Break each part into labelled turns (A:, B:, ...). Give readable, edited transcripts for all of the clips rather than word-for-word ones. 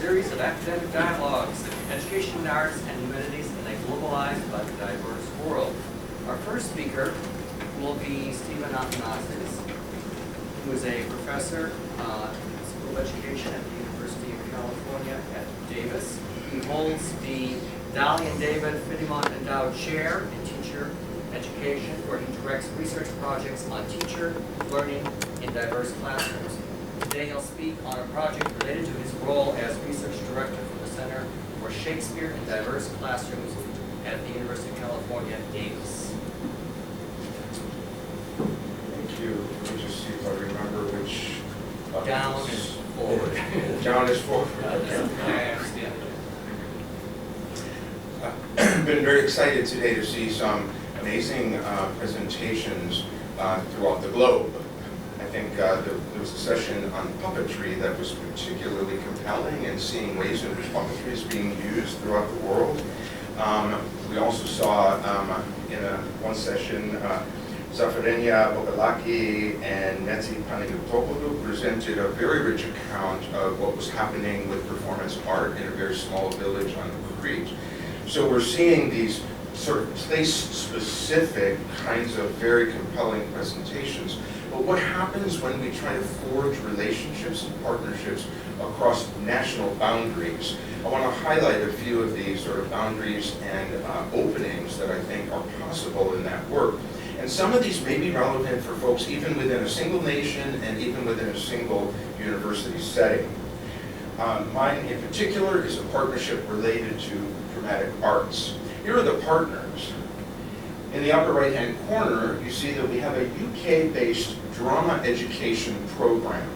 A: series of academic dialogues, education in arts and humanities in a globalized but diverse world. Our first speaker will be Stephen Atiner, who is a professor in School of Education at the University of California at Davis. He holds the Dolly and David Finnimont Endowed Chair in Teacher Education, where he directs research projects on teacher learning in diverse classrooms. Today he'll speak on a project related to his role as research director for the Center for Shakespeare in Diverse Classrooms at the University of California, Davis.
B: Thank you. Let me just see if I remember which button.
A: Down is forward.
B: Down is forward.
A: I understand.
B: I've been very excited today to see some amazing presentations throughout the globe. I think there was a session on puppetry that was particularly compelling, and seeing ways in which puppetry is being used throughout the world. We also saw in one session Zafarenia Bogalaki and Netzi Panagiotopoulou presented a very rich account of what was happening with performance art in a very small village on Crete. So we're seeing these sort of place-specific kinds of very compelling presentations. But what happens when we try to forge relationships and partnerships across national boundaries? I want to highlight a few of these sort of boundaries and openings that I think are possible in that work. And some of these may be relevant for folks even within a single nation and even within a single university setting. Mine in particular is a partnership related to dramatic arts. Here are the partners. In the upper right-hand corner, you see that we have a UK-based drama education program.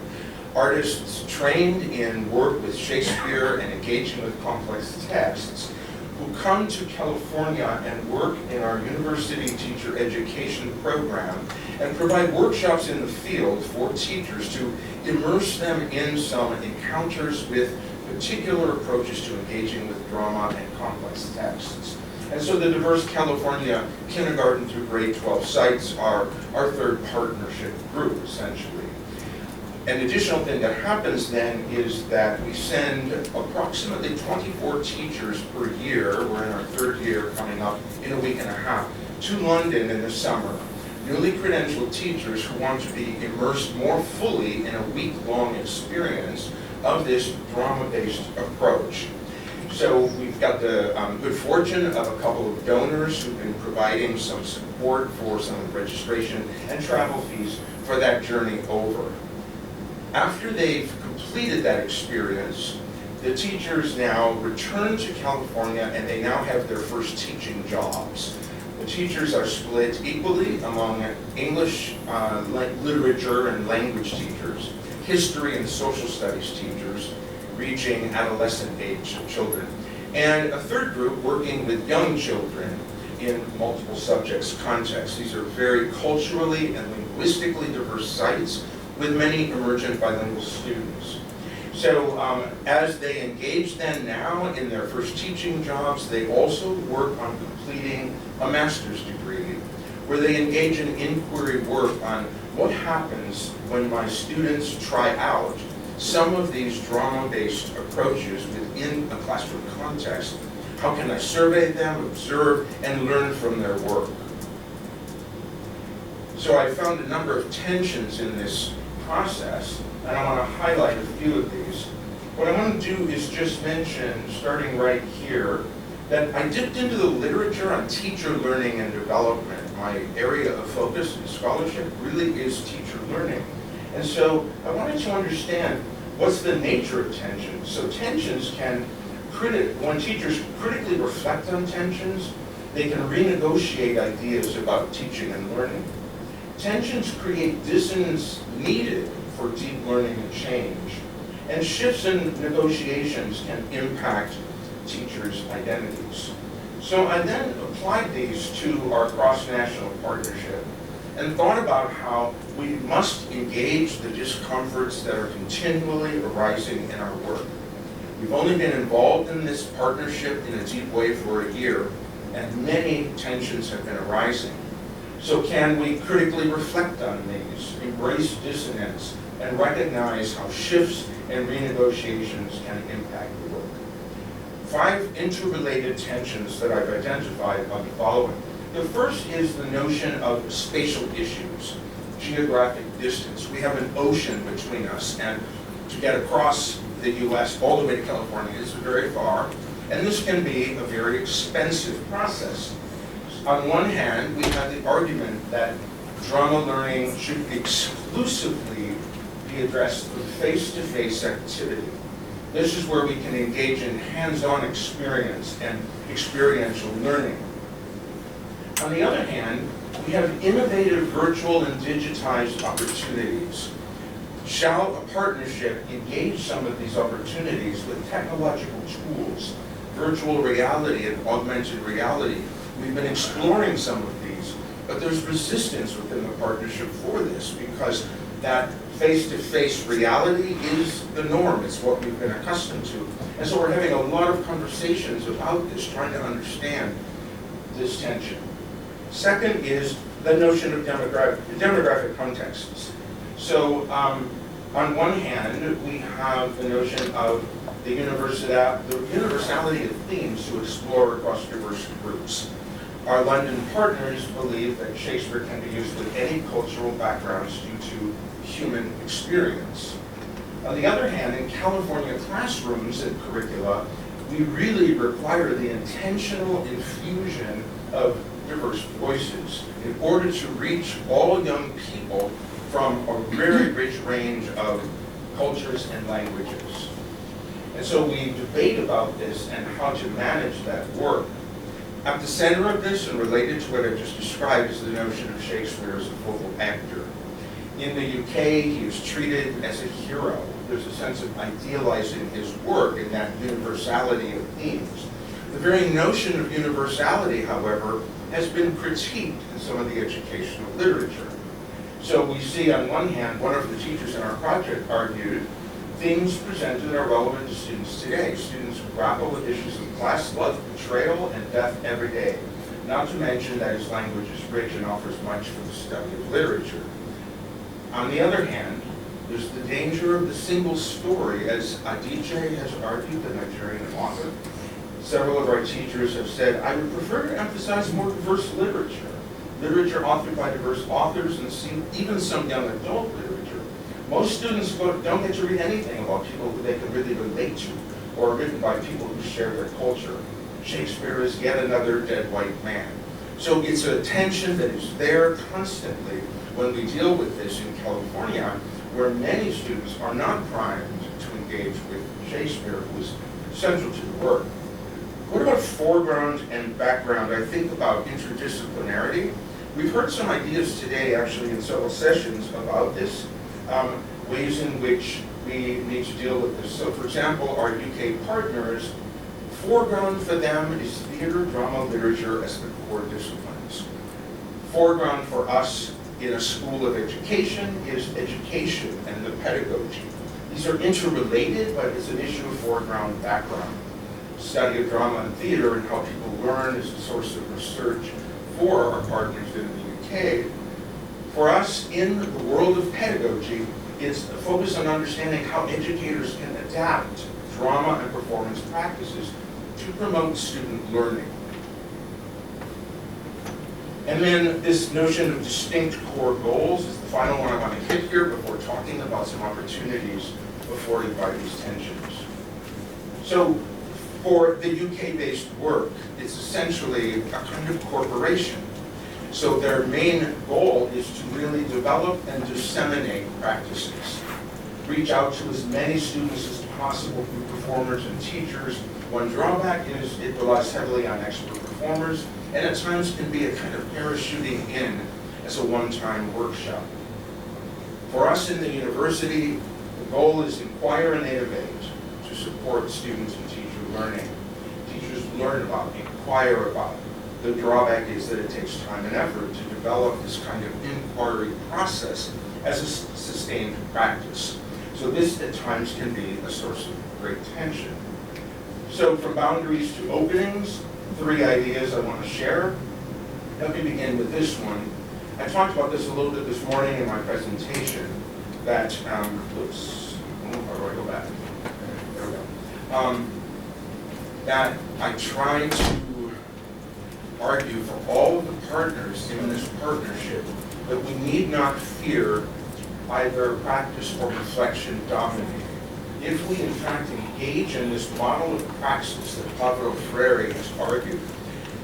B: Artists trained in work with Shakespeare and engaging with complex texts who come to California and work in our university teacher education program and provide workshops in the field for teachers to immerse them in some encounters with particular approaches to engaging with drama and complex texts. And so the diverse California kindergarten through grade 12 sites are our third partnership group, essentially. An additional thing that happens then is that we send approximately 24 teachers per year, we're in our third year coming up in a week and a half, to London in the summer. Newly credentialed teachers who want to be immersed more fully in a week-long experience of this drama-based approach. So we've got the good fortune of a couple of donors who've been providing some support for some of the registration and travel fees for that journey over. After they've completed that experience, the teachers now return to California and they now have their first teaching jobs. The teachers are split equally among English literature and language teachers, history and social studies teachers, reaching adolescent age children, and a third group working with young children in multiple subjects contexts. These are very culturally and linguistically diverse sites with many emergent bilingual students. So as they engage then now in their first teaching jobs, they also work on completing a master's degree where they engage in inquiry work on what happens when my students try out some of these drama-based approaches within a classroom context. How can I survey them, observe, and learn from their work? So I found a number of tensions in this process, and I want to highlight a few of these. What I want to do is just mention, starting right here, that I dipped into the literature on teacher learning and development. My area of focus and scholarship really is teacher learning. And so I wanted to understand what's the nature of tensions. So tensions can, when teachers critically reflect on tensions, they can renegotiate ideas about teaching and learning. Tensions create dissonance needed for deep learning and change. And shifts in negotiations can impact teachers' identities. So I then applied these to our cross-national partnership and thought about how we must engage the discomforts that are continually arising in our work. We've only been involved in this partnership in a deep way for a year, and many tensions have been arising. So can we critically reflect on these, embrace dissonance, and recognize how shifts and renegotiations can impact the work. 5 interrelated tensions that I've identified are the following. The first is the notion of spatial issues, geographic distance. We have an ocean between us, and to get across the US all the way to California is very far, and this can be a very expensive process. On one hand, we have the argument that drama learning should exclusively be addressed through face-to-face activity. This is where we can engage in hands-on experience and experiential learning. On the other hand, we have innovative virtual and digitized opportunities. Shall a partnership engage some of these opportunities with technological tools, virtual reality and augmented reality? We've been exploring some of these, but there's resistance within the partnership for this because that face-to-face reality is the norm. It's what we've been accustomed to. And so we're having a lot of conversations about this, trying to understand this tension. Second is the notion of demographic contexts. So on one hand, we have the notion of the universality of themes to explore across diverse groups. Our London partners believe that Shakespeare can be used with any cultural backgrounds due to human experience. On the other hand, in California classrooms and curricula, we really require the intentional infusion of diverse voices in order to reach all young people from a very rich range of cultures and languages. And so we debate about this and how to manage that work. At the center of this, and related to what I just described, is the notion of Shakespeare as a focal actor. In the UK, he is treated as a hero. There's a sense of idealizing his work and that universality of themes. The very notion of universality, however, has been critiqued in some of the educational literature. So we see, on one hand, one of the teachers in our project argued, themes presented are relevant to students today. Students grapple with issues of class, love, betrayal, and death every day. Not to mention that his language is rich and offers much for the study of literature. On the other hand, there's the danger of the single story, as Atiner has argued, the Nigerian author. Several of our teachers have said, I would prefer to emphasize more diverse literature. Literature authored by diverse authors and even some young adult literature. Most students don't get to read anything about people who they can really relate to, or written by people who share their culture. Shakespeare is yet another dead white man. So it's a tension that is there constantly when we deal with this in California, where many students are not primed to engage with Shakespeare, who is central to the work. What about foreground and background? I think about interdisciplinarity. We've heard some ideas today, actually, in several sessions about this, ways in which we need to deal with this. So, for example, our UK partners, foreground for them is theater, drama, literature as the core disciplines. Foreground for us in a school of education is education and the pedagogy. These are interrelated, but it's an issue of foreground, background. Study of drama and theater and how people learn is a source of research for our partners in the UK. For us, in the world of pedagogy, it's a focus on understanding how educators can adapt drama and performance practices to promote student learning. And then this notion of distinct core goals is the final one I want to hit here before talking about some opportunities afforded by these tensions. So for the UK-based work, it's essentially a kind of corporation. So their main goal is to really develop and disseminate practices. Reach out to as many students as possible through performers and teachers. One drawback is it relies heavily on expert performers, and at times can be a kind of parachuting in as a one-time workshop. For us in the university, the goal is inquire and innovate to support students and teacher learning. Teachers learn about, inquire about. The drawback is that it takes time and effort to develop this kind of inquiry process as a sustained practice. So this at times can be a source of great tension. So from boundaries to openings, 3 ideas I want to share. Let me begin with this one. I talked about this a little bit this morning in my presentation, that, whoops, how do I go back? There we go. That I try to argue for all of the partners in this partnership that we need not fear either practice or reflection dominating. If we in fact engage in this model of praxis that Pablo Freire has argued,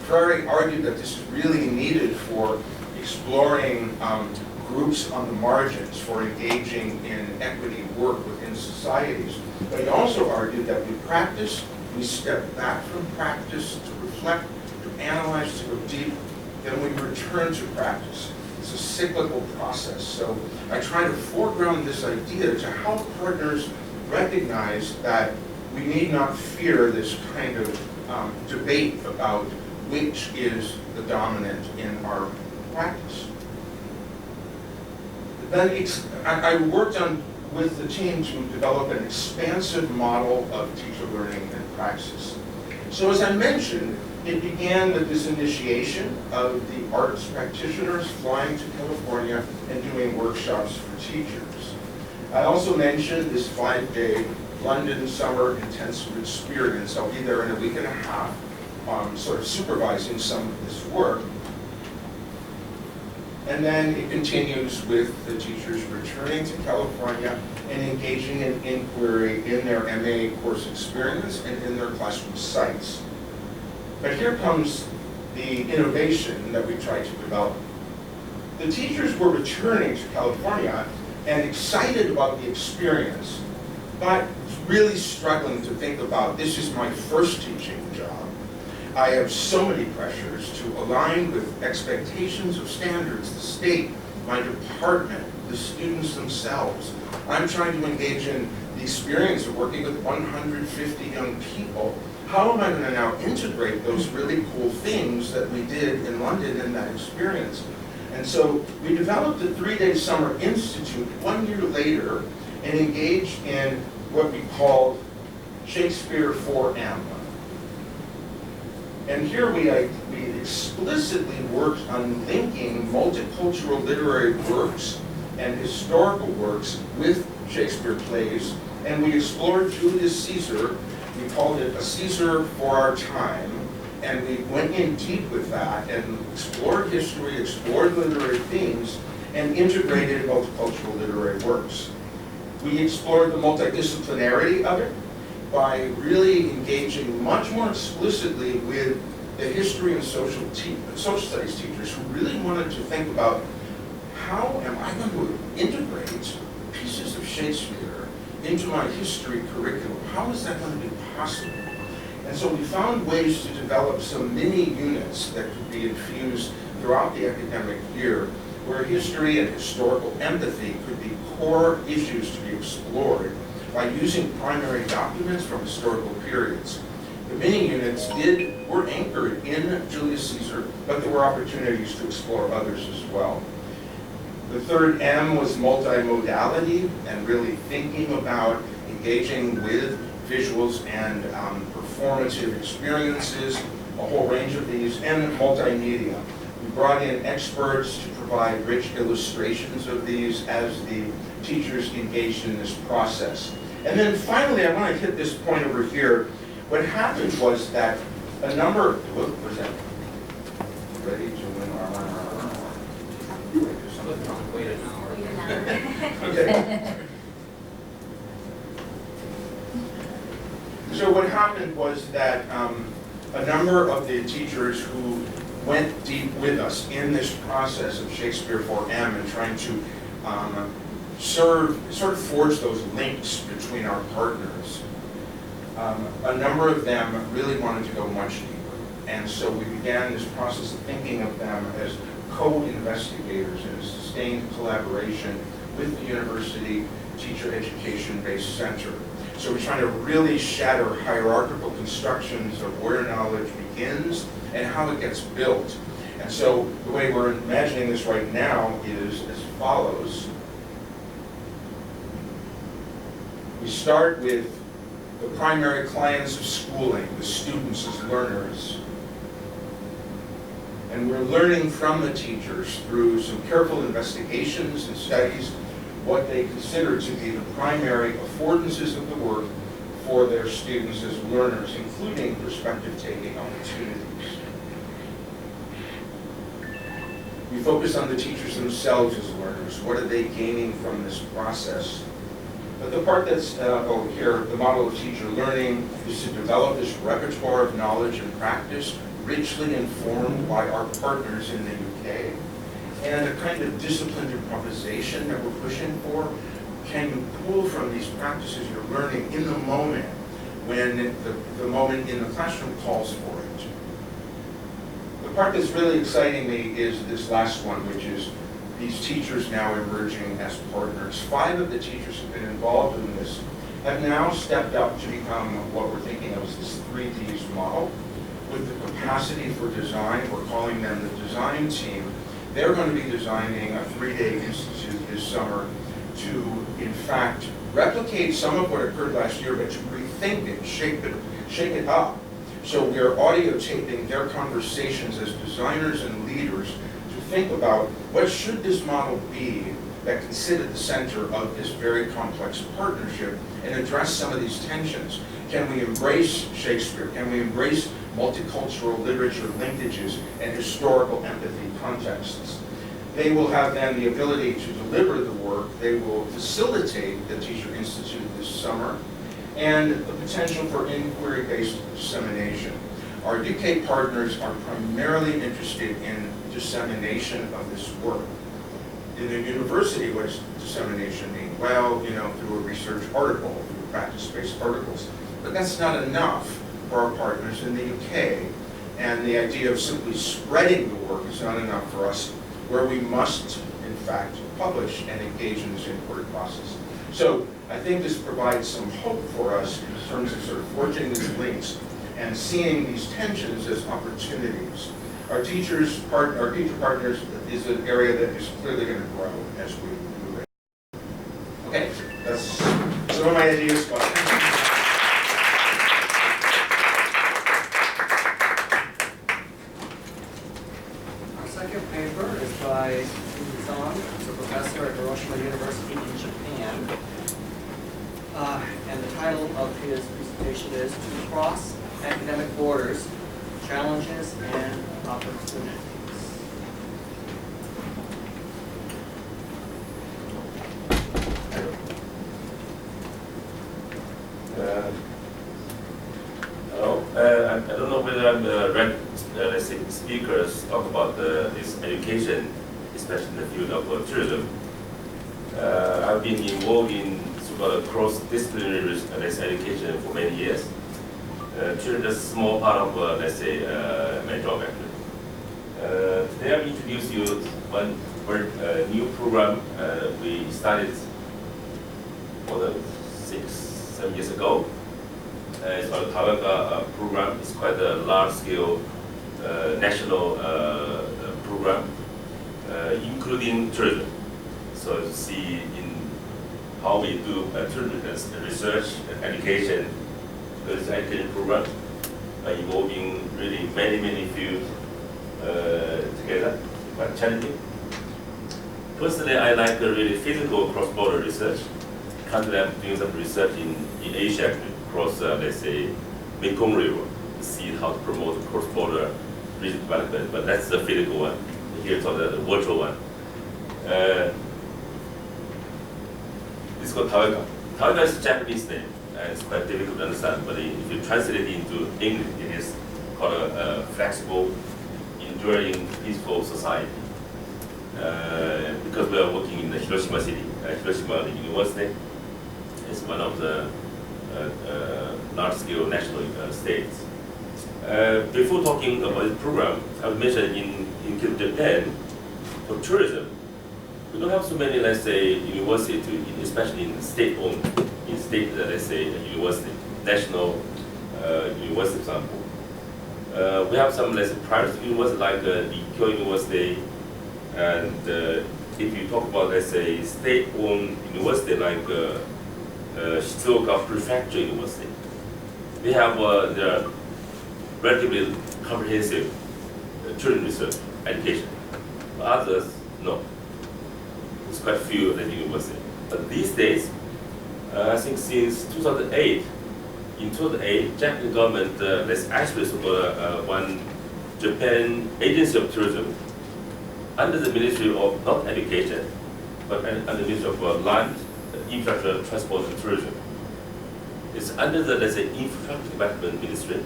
B: Freire argued that this is really needed for exploring groups on the margins, for engaging in equity work within societies. But he also argued that we practice, we step back from practice to reflect, to analyze, to go deep, then we return to practice. It's a cyclical process. So I try to foreground this idea to help partners recognize that we need not fear this kind of debate about which is the dominant in our practice. Then I worked with the team to develop an expansive model of teacher learning and praxis. So as I mentioned, it began with this initiation of the arts practitioners flying to California and doing workshops for teachers. I also mentioned this 5-day London summer intensive experience. I'll be there in a week and a half, sort of supervising some of this work. And then it continues with the teachers returning to California and engaging in inquiry in their MA course experience and in their classroom sites. But here comes the innovation that we tried to develop. The teachers were returning to California and excited about the experience, but really struggling to think about, this is my first teaching job. I have so many pressures to align with expectations of standards, the state, my department, the students themselves. I'm trying to engage in the experience of working with 150 young people. How am I going to now integrate those really cool things that we did in London in that experience? And so we developed a 3-day summer institute 1 year later and engaged in what we called Shakespeare 4M. And here we explicitly worked on linking multicultural literary works and historical works with Shakespeare plays, and we explored Julius Caesar. We called it A Caesar for Our Time, and we went in deep with that and explored history, explored literary themes, and integrated multicultural literary works. We explored the multidisciplinarity of it by really engaging much more explicitly with the history and social studies teachers who really wanted to think about, how am I going to integrate pieces of Shakespeare into my history curriculum? How is that going to be possible? And so we found ways to develop some mini units that could be infused throughout the academic year, where history and historical empathy could be core issues to be explored by using primary documents from historical periods. The mini units were anchored in Julius Caesar, but there were opportunities to explore others as well. The third M was multimodality, and really thinking about engaging with visuals and performative experiences, a whole range of these, and multimedia. We brought in experts to provide rich illustrations of these as the teachers engaged in this process. And then finally, I want to hit this point over here. What happened was that a number, where's that? Ready to win
A: Wait an hour.
B: Okay. So what happened was that a number of the teachers who went deep with us in this process of Shakespeare 4M and trying to sort of forge those links between our partners, a number of them really wanted to go much deeper. And so we began this process of thinking of them as co-investigators in a sustained collaboration with the University Teacher Education-Based Center. So we're trying to really shatter hierarchical constructions of where knowledge begins and how it gets built. And so the way we're imagining this right now is as follows. We start with the primary clients of schooling, the students as learners. And we're learning from the teachers through some careful investigations and studies. what they consider to be the primary affordances of the work for their students as learners, including perspective-taking opportunities. We focus on the teachers themselves as learners. What are they gaining from this process? But the part that's over here, the model of teacher learning, is to develop this repertoire of knowledge and practice, richly informed by our partners in the UK, and a kind of disciplined improvisation that we're pushing for. Can you pull from these practices you're learning in the moment when the moment in the classroom calls for it? The part that's really exciting me is this last one, which is these teachers now emerging as partners. 5 of the teachers who've been involved in this have now stepped up to become what we're thinking of as this 3Ds model with the capacity for design. We're calling them the design team. They're going to be designing a 3-day institute this summer to, in fact, replicate some of what occurred last year, but to rethink it, shake it up. So we're audio taping their conversations as designers and leaders to think about what should this model be that can sit at the center of this very complex partnership and address some of these tensions. Can we embrace Shakespeare? Can we embrace multicultural literature linkages and historical empathy contexts? They will have then the ability to deliver the work. They will facilitate the Teacher Institute this summer, and the potential for inquiry-based dissemination. Our UK partners are primarily interested in dissemination of this work. In the university, what does dissemination mean? Well, through a research article, through practice-based articles. But that's not enough for our partners in the UK. And the idea of simply spreading the work is not enough for us, where we must, in fact, publish and engage in this inquiry process. So I think this provides some hope for us in terms of sort of forging these links and seeing these tensions as opportunities. Our teacher partners is an area that is clearly going to grow as we move it. Okay, that's some of my ideas.
A: Our second paper is by Zong, who's a professor at Hiroshima University in Japan. And the title of his presentation is To Cross Academic Borders, Challenges and Opportunities.
C: Hello. I don't know whether I'm the right speakers talk about this education, especially in the field of tourism. I've been involved in cross-disciplinary education for many years. Tourism is a small part of, my job actually. Today I'll introduce you one new program we started more than 6-7 years ago. It's called the Tawaka program. It's quite a large-scale national program, including tourism. So you see in how we do tourism research and education. This education program involving really many fields together, quite challenging. Personally, I like really physical cross-border research. Currently, I'm doing some research in Asia, across, Mekong River, to see how to promote cross-border region development. But that's the physical one. Here's the virtual one. This is called Tawaka. Tawaka is a Japanese name. It's quite difficult to understand, but if you translate it into English, it is called a flexible, enduring, peaceful society. Because we are working in the Hiroshima city, Hiroshima University is one of the large-scale national states. Before talking about the program, I would mention in Japan, for tourism, we don't have so many, universities, especially in state-owned, university, national university, for example. We have some, private universities like the Kyoto University, and if you talk about, state-owned university like Shizuoka Prefecture University, they have their relatively comprehensive tourism research education. Others, no. It's quite few at the university. But these days, I think since 2008, in 2008, Japanese government has actually one Japan Agency of Tourism under the Ministry of not Education, but under the Ministry of Land, Infrastructure, Transport, and Tourism. It's under the, let's say, Infrastructure Development Ministry.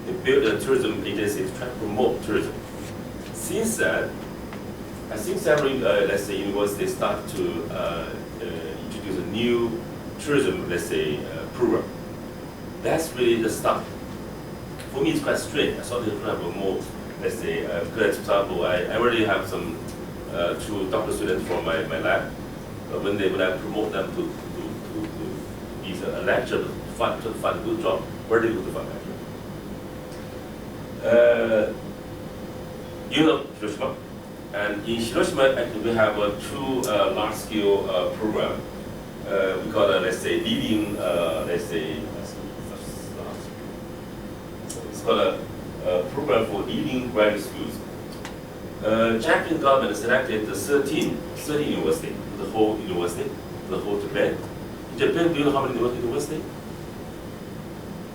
C: They built a tourism agency to try to promote tourism. Since that, I think several, let's say, universities start to introduce a new tourism, let's say, program. That's really the start. For me, it's quite strange. I thought they would have a more, let's say, good example. I already have some 2 doctoral students from my lab. But when I promote them to be a lecturer, to find a good job, where do they go to find a lecturer? You know Hiroshima. And in Hiroshima, actually, we have 2 large-scale programs. We call it, let's say, leading, let's say, it's called a program for leading graduate schools. Japanese government selected 13 universities, the whole university, the whole Japan. In Japan, do you know how many universities?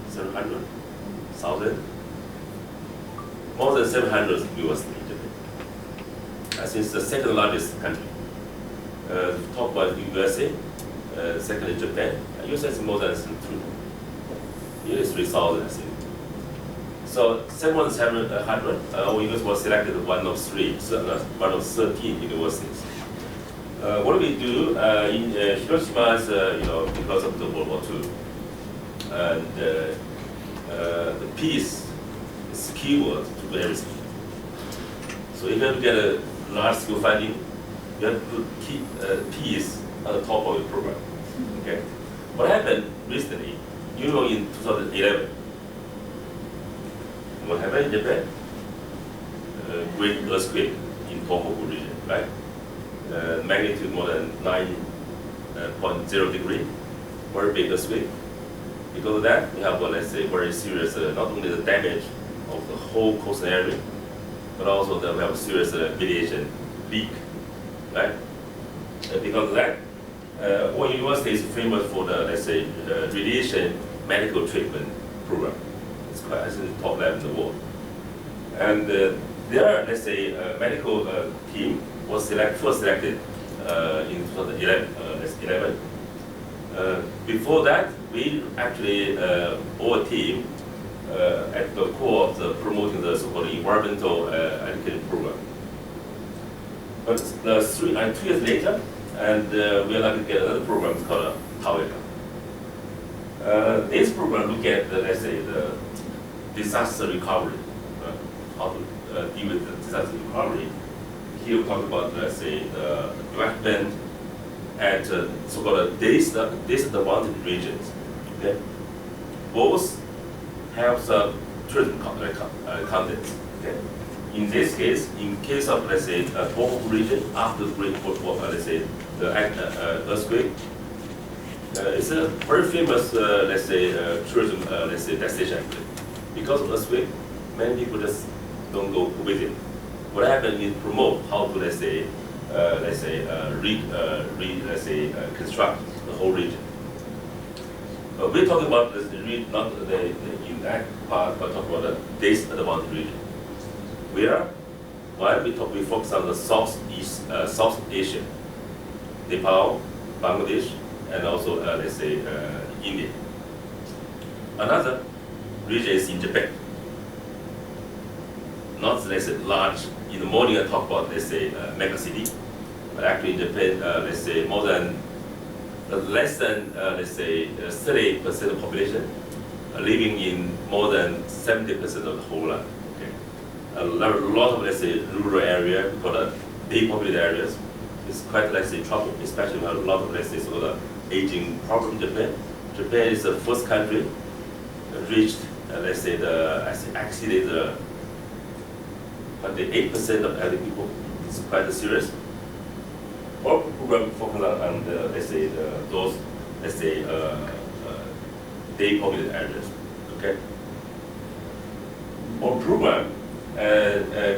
C: 700? 1,000? More than 700 universities in Japan. I think it's the second largest country. Talk about USA, second in Japan. USA is more than 2. Nearly 3,000, I think. So 700, our university was selected one of 3, one of 13 universities. What do we do in Hiroshima? Because of the World War II, and the peace is keyword to everything. So if you have to get a large-scale funding, you have to keep peace at the top of your program. Okay. What happened recently? In 2011. What happened in Japan? Great earthquake in Tohoku region, right? Magnitude more than 9.0 degree, very big earthquake. Because of that, we have, let's say, very serious, not only the damage of the whole coastal area, but also we have a serious radiation leak, right? Because of that, our university is famous for the, let's say, radiation medical treatment program. It's quite, I think, the top lab in the world. And their, let's say, medical team was first selected in 2011. Before that, we actually, our team, at the core of promoting the so-called environmental education program. But 2 years later, and we are like to get another program called Taweka. This program look at, let's say, the disaster recovery, how to deal with the disaster recovery. Here we talk about, let's say, the development at so-called disadvantaged regions. Okay, both have some tourism contents. Okay, in this case, in case of, let's say, a Tohoku region after the Great let's say, the earthquake, it's a very famous, let's say, tourism, let's say, destination actually. Because of earthquake, many people just don't go visit. What happened is promote how to, let's say, construct the whole region. But we're talking about not in that part, but talk about the disadvantaged region. Where, we focus on the South Asia, Nepal, Bangladesh, and also, let's say, India. Another region is in Japan. Not, let's say, large. In the morning, I talk about, let's say, mega city, but actually in Japan, let's say, less than, let's say, 30% of the population are living in more than 70% of the whole land. Okay, a lot of, let's say, rural area, we call it depopulated areas. It's quite, let's say, trouble, especially we have a lot of, let's say, sort of aging problem in Japan. Japan is the first country that reached, let's say, exceeded the 8% of elderly people. It's quite serious. Our program focuses on the, let's say, those, let's say, depopulated areas. Okay. Our program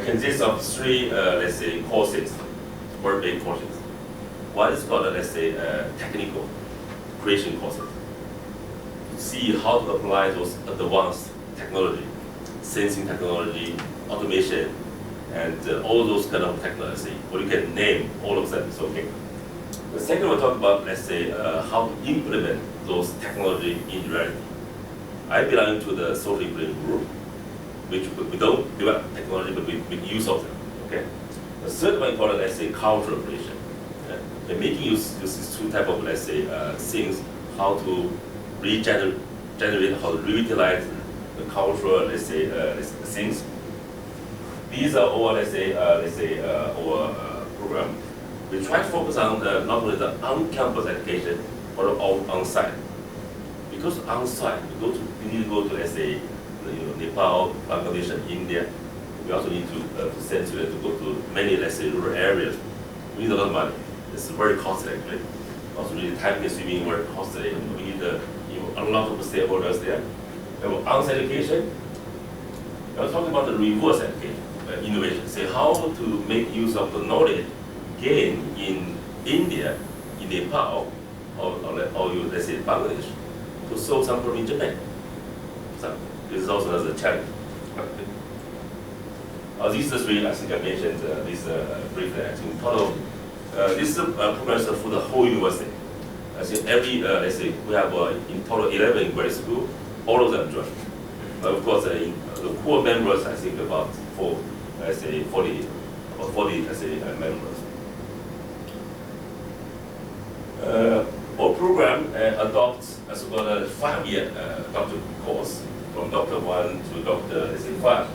C: consists of 3, let's say, courses, very big courses. One is called, let's say, technical creation courses. To see how to apply those advanced technology, sensing technology, automation, and all those kind of technology. Or you can name all of them, it's okay. The second we'll talk about, let's say, how to implement those technology in reality. I belong to the social implementation group, which we don't develop technology, but we make use of them, okay? The third one called, let's say, cultural creation. They're making use these two type of, let's say, things, how to regenerate, how to revitalize the cultural, let's say, things. These are all, let's say, our program. We try to focus on not only the on-campus education, but also on-site. Because on-site, we need to go to, let's say, Nepal, Bangladesh, and India. We also need to send students to go to many, let's say, rural areas. We need a lot of money. It's very costly, actually. Also, really time-consuming, very costly. We need a lot of stakeholders there. We have on-site education. We're talking about the reverse education, innovation. Say how to make use of the knowledge gained in India, in Nepal, or let's say Bangladesh, to solve some problem in Japan. So this is also another challenge. These are three, I think I mentioned this briefly. I think total, this program is for the whole university. I think every, let's say, we have in total 11 grade school, all of them join. Of course, the core members, I think about 40, let's say, members. Our program adopts a so-called 5-year doctor course from Doctor 1 to Doctor, let's say, 5.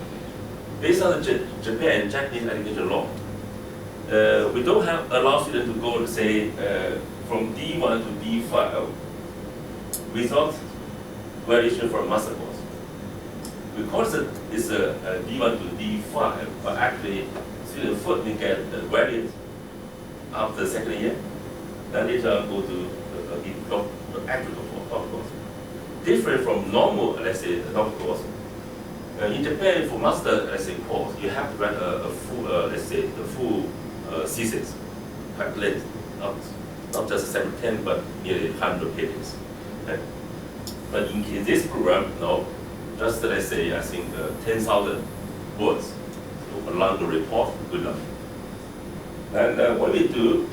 C: Based on the Japanese education law, we don't allow students to go, say, from D1 to D5 without graduation from master course. We call it D1 to D5, but actually students first get graduate after the second year, then later on go to the actual doctor course. Different from normal, let's say, doctor course. In Japan, for master, let's say, course, you have to write a full, let's say, the full thesis, quite length, not just 710, but nearly 100 pages. Okay? But in this program, no, just let's say, I think 10,000 words, so a longer report, good enough. And what we do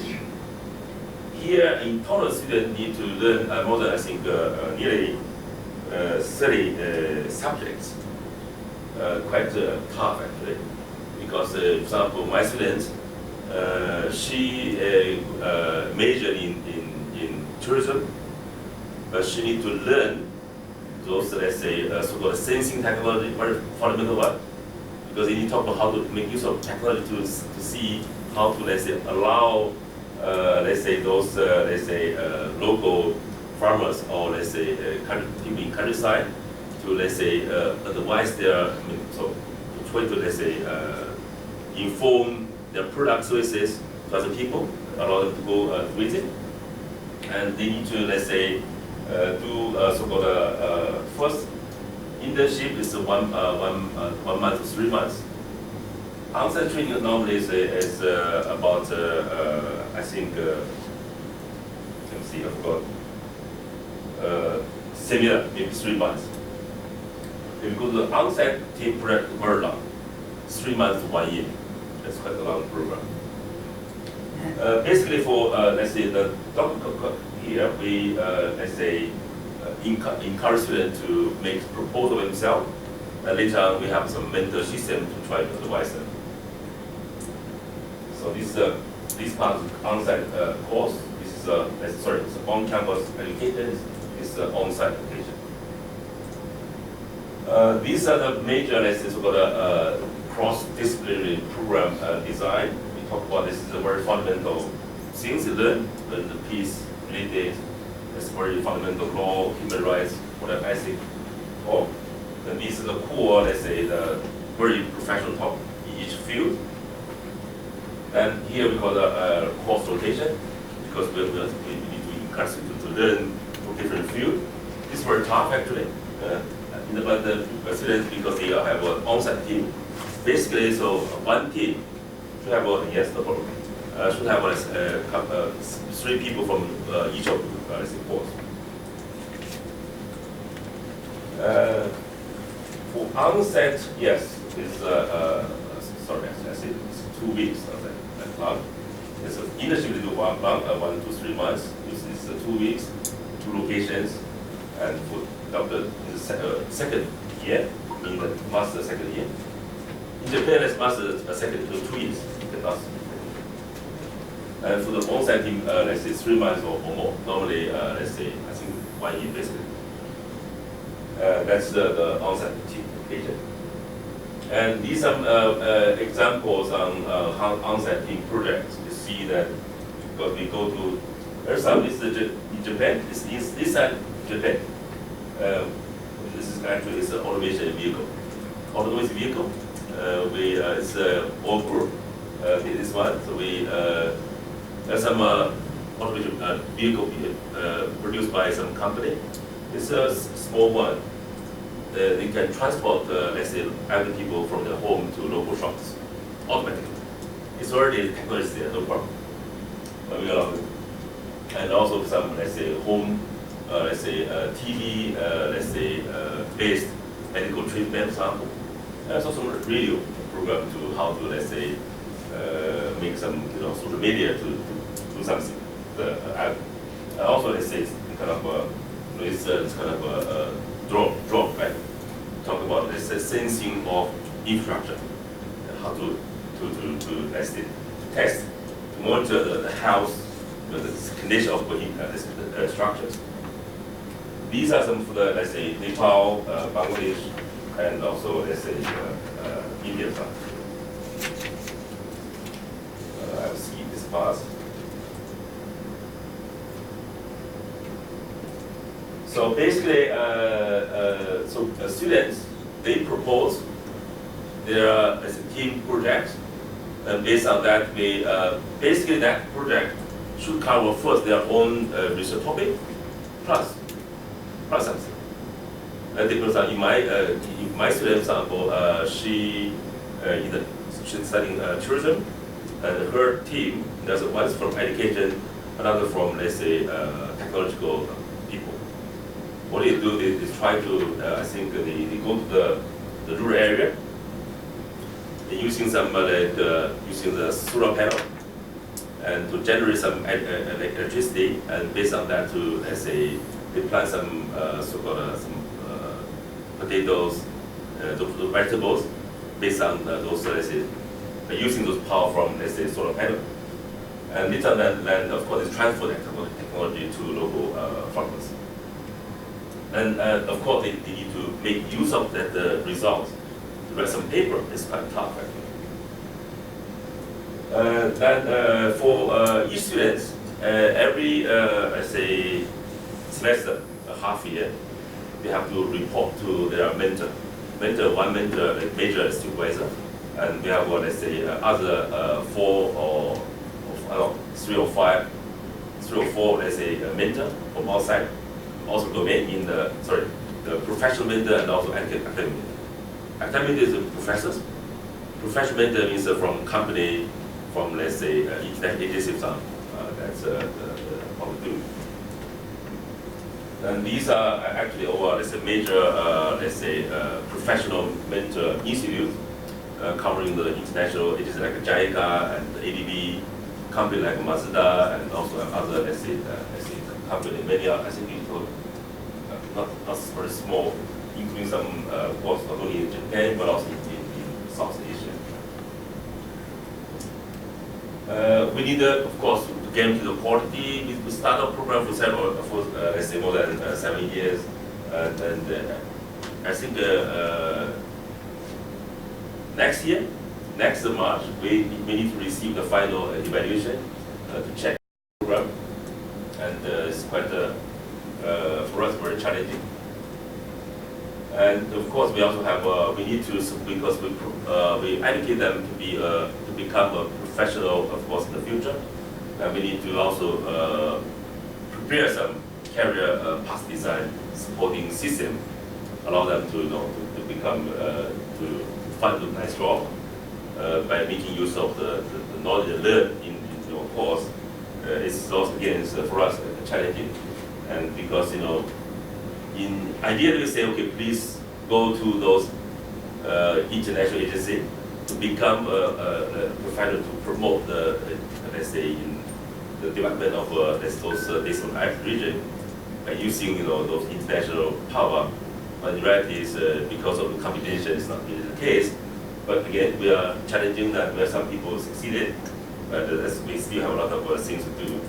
C: here, in total, students need to learn more than, I think, nearly 30 subjects. Quite tough actually, because for example, my student, she majored in tourism, but she need to learn those, let's say, so-called sensing technology, very fundamental one, because they need to talk about how to make use of technology to see how to, let's say, allow, let's say, those, let's say, local farmers or, let's say, people in countryside to, let's say, advise their, so to try to, let's say, inform their product services to other people, allow them to go visit. And they need to, let's say, do so-called first internship is 1 month to 3 months. On-site training normally is about, I think, let me see, I forgot, similar, maybe 3 months. If you go to the on-site team project, very long, 3 months to 1 year. That's quite a long program. Basically, for let's say the doctor here, we let's say encourage students to make proposal themselves. And later on, we have some mentor system to try to advise them. So this part of the on-site course. This is sorry, it's on-campus education. It's on-site education. These are the major, let's say, so-called cross-disciplinary program design. We talk about this is a very fundamental things you learn when the peace related. It's very fundamental law, human rights, whatever ethic, or and these are the core, let's say, the very professional talk in each field. And here we call the course rotation because we need to encourage you to learn from different fields. This is very tough actually. But the students, because they have an on-site team, basically, so one team should have yes, no problem. should have 3 people from each of let's say course. For onset, yes, it's sorry, I said it's 2 weeks. That's long. It's initially do 1 to 3 months. It's 2 weeks, 2 locations, and for the second year, meaning the master second year. In Japan, it's master second to 2 years. And for the on-site team, let's say 3 months or more. Normally, let's say I think 1 year basically. That's the on-site team location. And these are examples on how on-site team projects. You see that because we go to some is in Japan. It's inside Japan. This is actually it's an automation vehicle. Autonomous vehicle. It's all group. This one. So we there's some automation vehicle produced by some company. It's a small one. They can transport, let's say, other people from their home to local shops automatically. It's already technology there, no problem. We allow it. And also some, let's say, home, let's say, TV, let's say, based medical treatment sample. There's also a radio program to how to, let's say, make some, social media to do something. Also, let's say, it's kind of it's kind of a drop, right? Talk about let's say sensing of infrastructure, how to let's say test, to monitor the health, the condition of the structures. These are some for the let's say Nepal, Bangladesh, and also let's say India. I'll skip this part. So basically, students, they propose their team project, and based on that, we basically that project should cover first their own research topic, plus something. Because in my student example, she's studying tourism, and her team, there's one from education, another from let's say technological people. What they do, they try to, I think they go to the rural area, using some using the solar panel, and to generate some electricity, and based on that to let's say they plant some so-called some potatoes, those vegetables, based on those let's say using those power from let's say solar panel, and later then of course they transfer that technology to local farmers. And of course, they need to make use of that results. To write some paper is quite tough, then for each student, every let's say semester, a half year, they have to report to their mentor. One mentor, like major supervisor, and we have let's say other 4 or 3 or 4, let's say mentor from outside. Also domain in the professional mentor and also academic mentor. Academic is professors. Professional mentor means from company, from let's say international agencies. That's what we do. And these are actually our let's say major let's say professional mentor institutes covering the international agencies like JICA and ADB, company like Mazda, and also other let's say company. Many are I think not very small, including some of course not only in Japan but also in South Asia. We need of course to guarantee the quality. We start our program for let's say more than 7 years, and I think next March we need to receive the final evaluation to check the program, and it's quite for us very challenging. And of course, we also have we need to because we educate them to become a professional, of course, in the future. And we need to also prepare some career path design supporting system, allow them to to become to find a nice job by making use of the knowledge learned in course, it's also again for us challenging, and because in ideally we say, okay, please go to those international agencies to become a professional to promote the let's say in the development of those decentralized region by using those international power. But in reality, is because of the competition, it's not really the case. But again, we are challenging that where some people succeeded, but we still have a lot of things to do.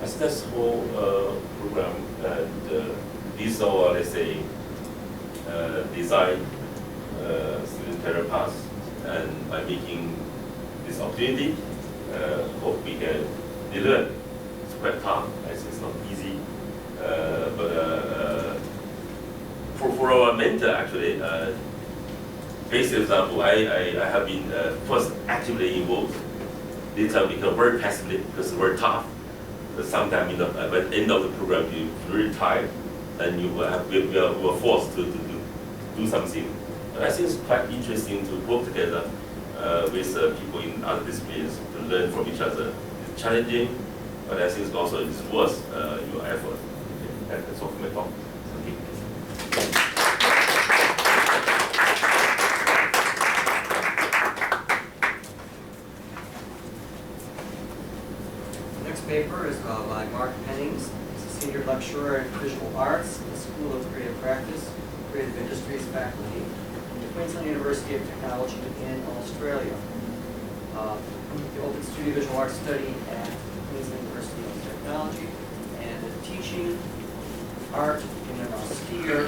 C: As this whole program, and these are, let's say, design student career paths, and by making this opportunity, hope we can deliver. It's quite hard, it's not easy, but for our mentor, actually, basic example, I have been first actively involved. This time become very passively because it's very tough. But sometimes, by the end of the program, you're really tired, and we are forced to do something. And I think it's quite interesting to work together with people in other disciplines to learn from each other. It's challenging, but I think also it's worth your effort. Okay. That's all for my talk. Thank you.
A: The next paper is by Mark Pennings. He's a senior lecturer in visual arts in the School of Creative Practice, Creative Industries faculty at the Queensland University of Technology in Australia. The Open Studio Visual Arts study at Queensland University of Technology, and teaching art in an austere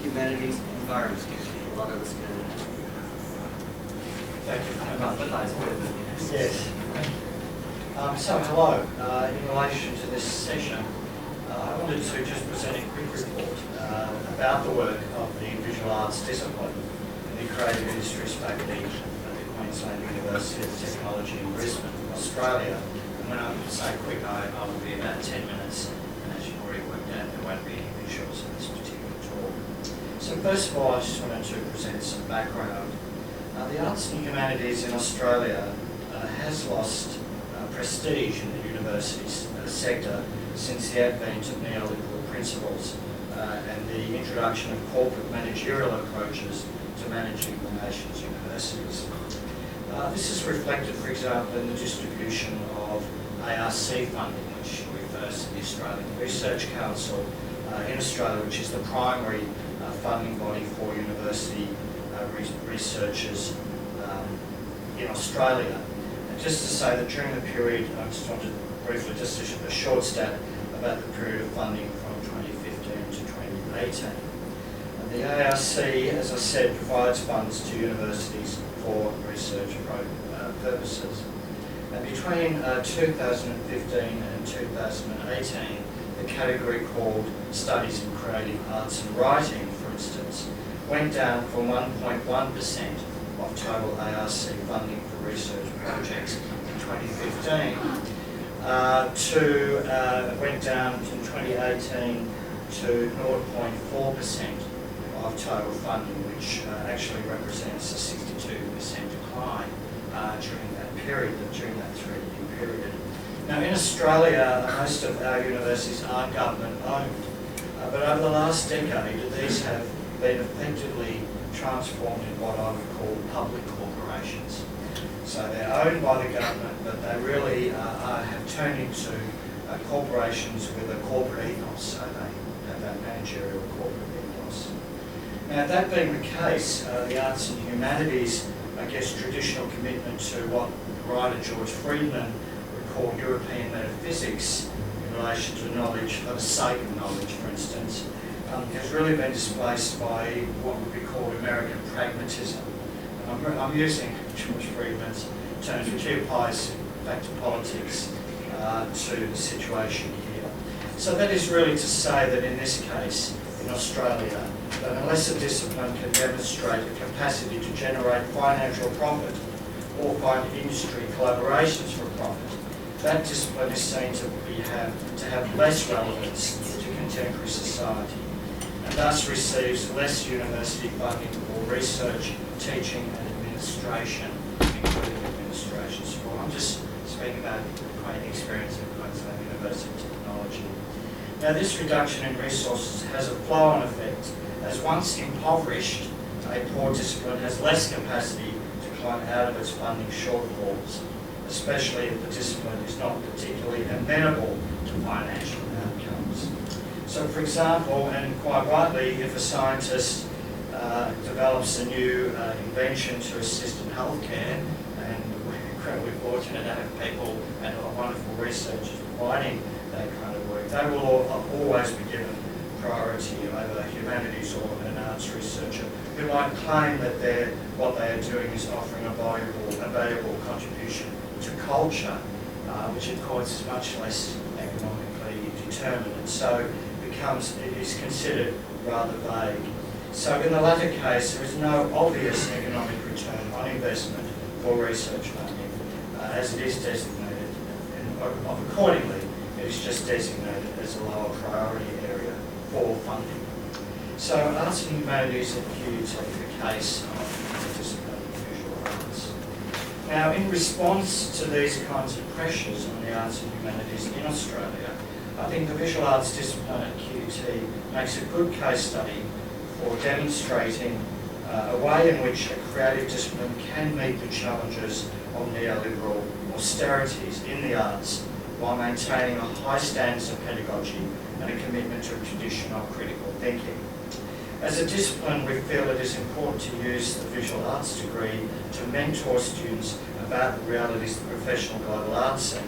A: humanities environment. A lot of us can.
D: Thank you very much.
A: Empathize with.
D: Yes. So hello. In relation to this session, I wanted to just present a quick report about the work of the visual arts discipline in the Creative Industries faculty at the Queensland University of Technology in Brisbane, Australia. And when I say quick, I will be about 10 minutes. And as you've already worked out, there won't be any visuals in this particular talk. So first of all, I just wanted to present some background. The arts and humanities in Australia has lost prestige in the universities sector since the advent of neoliberal principles and the introduction of corporate managerial approaches to managing the nation's universities. This is reflected, for example, in the distribution of ARC funding, which refers to the Australian Research Council in Australia, which is the primary funding body for university researchers in Australia. And just to say that during the period, I just wanted briefly just a short stat about the period of funding from 2015 to 2018. And the ARC, as I said, provides funds to universities for research purposes. And between 2015 and 2018, the category called Studies in Creative Arts and Writing, for instance, went down from 1.1% of total ARC funding for research projects in 2015 went down in 2018 to 0.4% of total funding, which actually represents a 62% decline during that period, during that 3-year period. Now in Australia, most of our universities are government owned, but over the last decade, these have been effectively transformed in what I would call public corporations. So they're owned by the government, but they really have turned into corporations with a corporate ethos, so they have that managerial corporate ethos. Now that being the case, the arts and humanities, I guess, traditional commitment to what the writer George Friedman would call European metaphysics in relation to knowledge for the sake of knowledge, for instance, has really been displaced by what would be called American pragmatism. And I'm using George Friedman's terms, which he applies back to politics, to the situation here. So that is really to say that in this case, in Australia, that unless a discipline can demonstrate a capacity to generate financial profit or find industry collaborations for profit, that discipline is seen to have less relevance to contemporary society, and thus receives less university funding for research, teaching and administration, including administration support. I'm just speak about the experience of Queensland University of Technology. Now, this reduction in resources has a flow-on effect, as once impoverished, a poor discipline has less capacity to climb out of its funding shortfalls, especially if the discipline is not particularly amenable to financial outcomes. So, for example, and quite rightly, if a scientist develops a new invention to assist in healthcare, and we're incredibly fortunate to have people and wonderful researchers providing that kind of work, they will always be given priority over humanities or an arts researcher who might claim that what they are doing is offering a valuable contribution to culture, which of course is much less economically determined, and so it is considered rather vague. So in the latter case, there is no obvious economic return on investment for research funding, as it is designated, and accordingly, it is just designated as a lower priority area for funding. So arts and humanities at QUT the case of the discipline of visual arts. Now, in response to these kinds of pressures on the arts and humanities in Australia, I think the visual arts discipline at QUT makes a good case study for demonstrating a way in which a creative discipline can meet the challenges of neoliberal austerities in the arts while maintaining a high standards of pedagogy and a commitment to a tradition of critical thinking. As a discipline, we feel it is important to use the visual arts degree to mentor students about the realities of the professional global arts scene,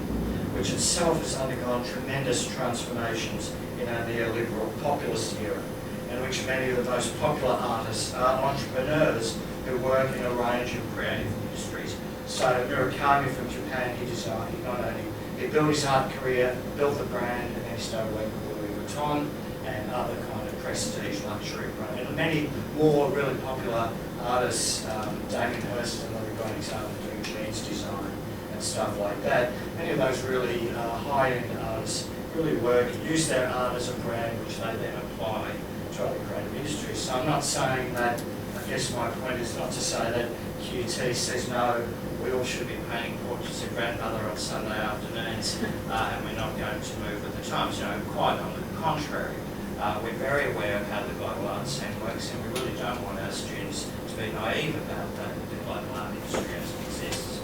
D: which itself has undergone tremendous transformations in our neoliberal populist era, in which many of the most popular artists are entrepreneurs who work in a range of creative industries. So Murakami from Japan, he built his art career, built the brand, and then he started working with Louis Vuitton and other kind of prestige luxury brand. And many more really popular artists, Damien Hirst is another great example, doing jeans design and stuff like that. Many of those really high-end artists really use their art as a brand which they then apply to other creative industries. So I'm not saying that, I guess my point is not to say that QUT says no, we all should be painting portraits of grandmother on Sunday afternoons and we're not going to move with the times. You know, quite on the contrary. We're very aware of how the global art scene works, and we really don't want our students to be naive about the global art industry as it exists.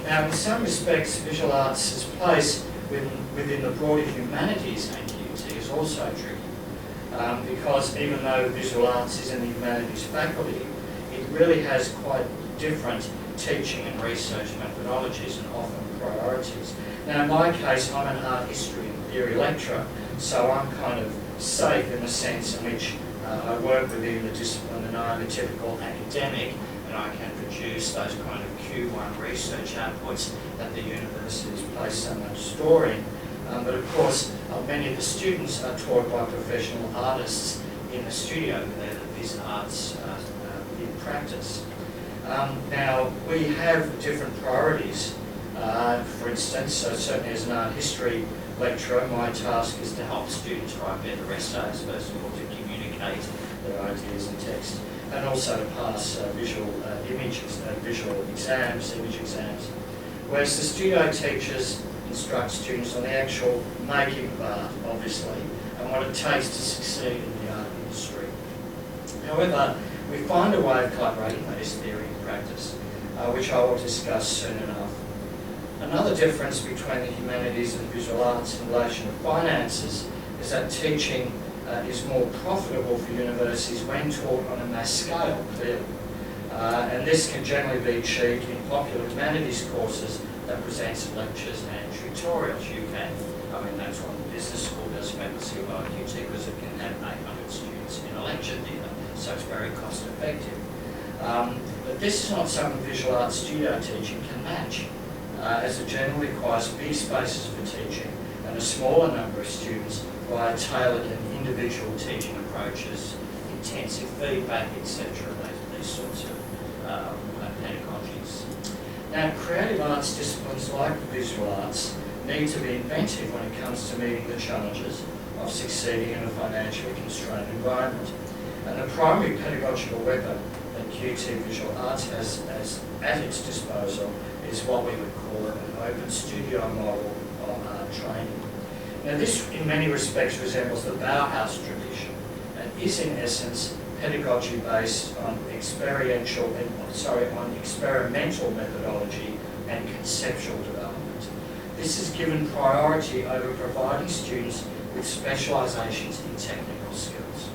D: Now, in some respects, visual arts' place within the broader humanities at QUT is also tricky, because even though visual arts is in the humanities faculty, it really has quite different teaching and research methodologies and often priorities. Now, in my case, I'm an art history and theory lecturer, so I'm kind of safe in the sense in which I work within the discipline and I'm a typical academic, and I can produce those kind of Q1 research outputs that the universities place so much store in. But of course, many of the students are taught by professional artists in the studio there that these arts in practice. Now, we have different priorities. For instance, so certainly as an art history lecturer, my task is to help students write better essays, first of all, to communicate their ideas in text, and also to pass visual image exams. Whereas the studio teachers instruct students on the actual making of art, obviously, and what it takes to succeed in the art industry. However, we find a way of collaborating that is theory and practice, which I will discuss soon enough. Another difference between the humanities and visual arts in relation to finances is that teaching is more profitable for universities when taught on a mass scale, clearly. And this can generally be achieved in popular humanities courses that presents lectures and tutorials. That's what the business school does famously well at QUT, because it can have 800 students in a lecture theatre, so it's very cost effective. But this is not something visual arts studio teaching can match, as it generally requires big spaces for teaching and a smaller number of students via tailored and individual teaching approaches, intensive feedback, etc., these sorts of pedagogies. Now, creative arts disciplines like the visual arts need to be inventive when it comes to meeting the challenges of succeeding in a financially constrained environment. And the primary pedagogical weapon that QT Visual Arts has at its disposal is what we would call an open studio model of art training. Now this, in many respects, resembles the Bauhaus tradition and is in essence pedagogy based on experimental methodology and conceptual development. This is given priority over providing students with specialisations in technical skills.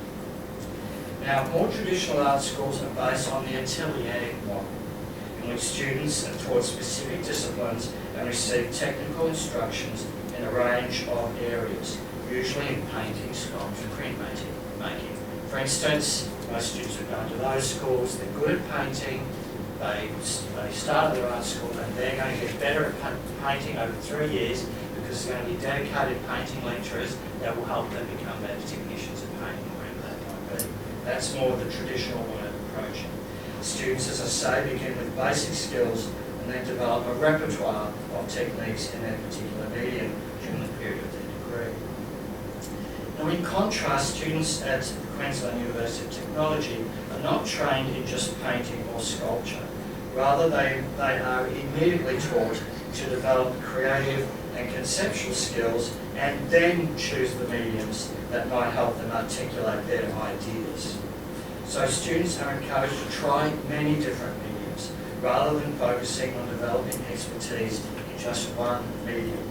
D: Now, more traditional art schools are based on the atelier model, in which students are taught specific disciplines and receive technical instructions in a range of areas, usually in painting, sculpture, printmaking. For instance, most students who go to those schools, they're good at painting, they start at their art school and they're going to get better at painting over 3 years because they're going to be dedicated painting lecturers that will help them become better technicians at painting, whatever that might be. That's more the traditional way of approaching. Students, as I say, begin with basic skills and then develop a repertoire of techniques in their particular medium during the period of their degree. Now, in contrast, students at Queensland University of Technology are not trained in just painting or sculpture. Rather, they are immediately taught to develop creative and conceptual skills and then choose the mediums that might help them articulate their ideas. So students are encouraged to try many different mediums rather than focusing on developing expertise in just one medium.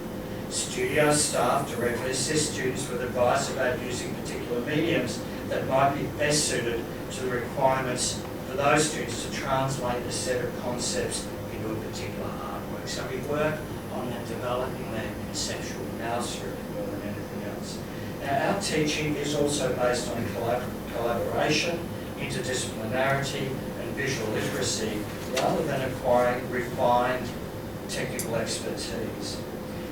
D: Studio staff directly assist students with advice about using particular mediums that might be best suited to the requirements for those students to translate a set of concepts into a particular artwork. So we work on them developing their conceptual nous more than anything else. Now, our teaching is also based on collaboration, interdisciplinarity and visual literacy rather than acquiring refined technical expertise.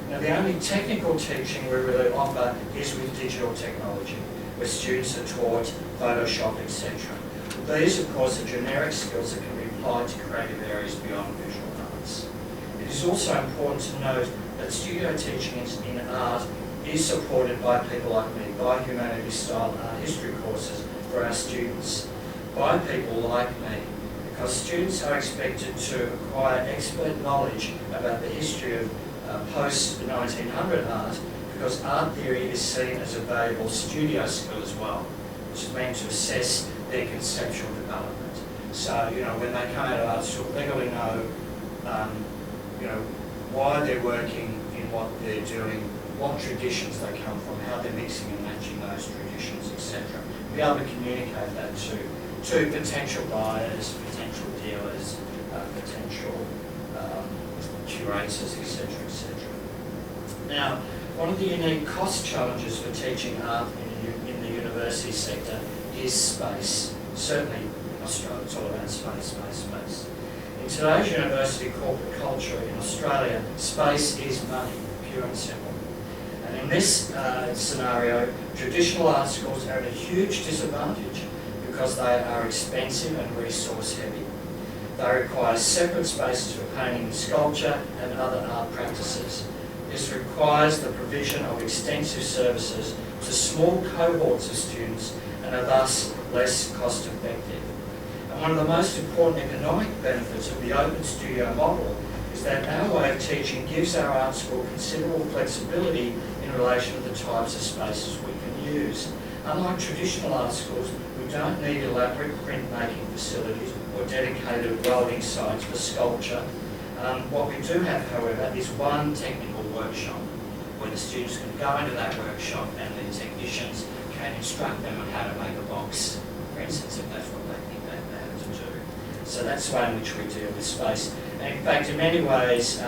D: Now, the only technical teaching we really offer is with digital technology, where students are taught Photoshop, etc. These, of course, are generic skills that can be applied to creative areas beyond visual arts. It is also important to note that studio teaching in art is supported by people like me, by Humanities-style art history courses for our students, by people like me, because students are expected to acquire expert knowledge about the history of post-1900 art, because art theory is seen as a valuable studio skill as well, which is meant to assess their conceptual development. So, when they come out of art school, they've got to know, why they're working in what they're doing, what traditions they come from, how they're mixing and matching those traditions, etc. Be able to communicate that to potential buyers, potential dealers, potential curators, etc., etc. Now, one of the unique cost challenges for teaching art in the university sector is space. Certainly in Australia, it's all about space. In today's university corporate culture in Australia, space is money, pure and simple. And in this scenario, traditional art schools are at a huge disadvantage because they are expensive and resource heavy. They require separate spaces for painting and sculpture and other art practices. This requires the provision of extensive services to small cohorts of students and are thus less cost effective. And one of the most important economic benefits of the open studio model is that our way of teaching gives our art school considerable flexibility in relation to the types of spaces we can use. Unlike traditional art schools, we don't need elaborate printmaking facilities or dedicated welding sites for sculpture. What we do have, however, is one technical workshop where the students can go into that workshop and the technicians can instruct them on how to make a box, for instance, if that's what they think they have to do. So that's the way in which we deal with space. And in fact, in many ways,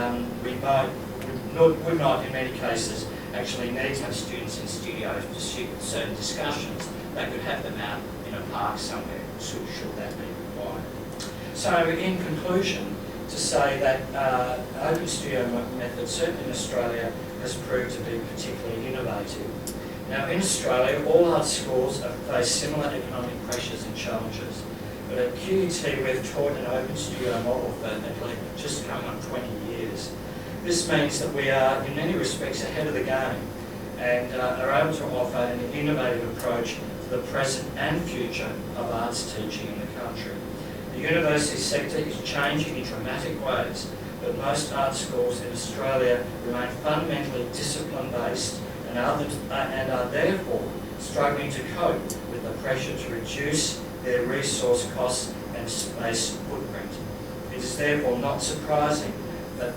D: we would not, in many cases, actually need to have students in studios to pursue certain discussions. They could have them out in a park somewhere, should that be required. So in conclusion, to say that open studio method, certainly in Australia, has proved to be particularly innovative. Now in Australia, all art schools have faced similar economic pressures and challenges. But at QUT, we've taught an open studio model for just coming on 20 years. This means that we are, in many respects, ahead of the game and are able to offer an innovative approach to the present and future of arts teaching in the country. The university sector is changing in dramatic ways, but most art schools in Australia remain fundamentally discipline-based and are therefore struggling to cope with the pressure to reduce their resource costs and space footprint. It is therefore not surprising that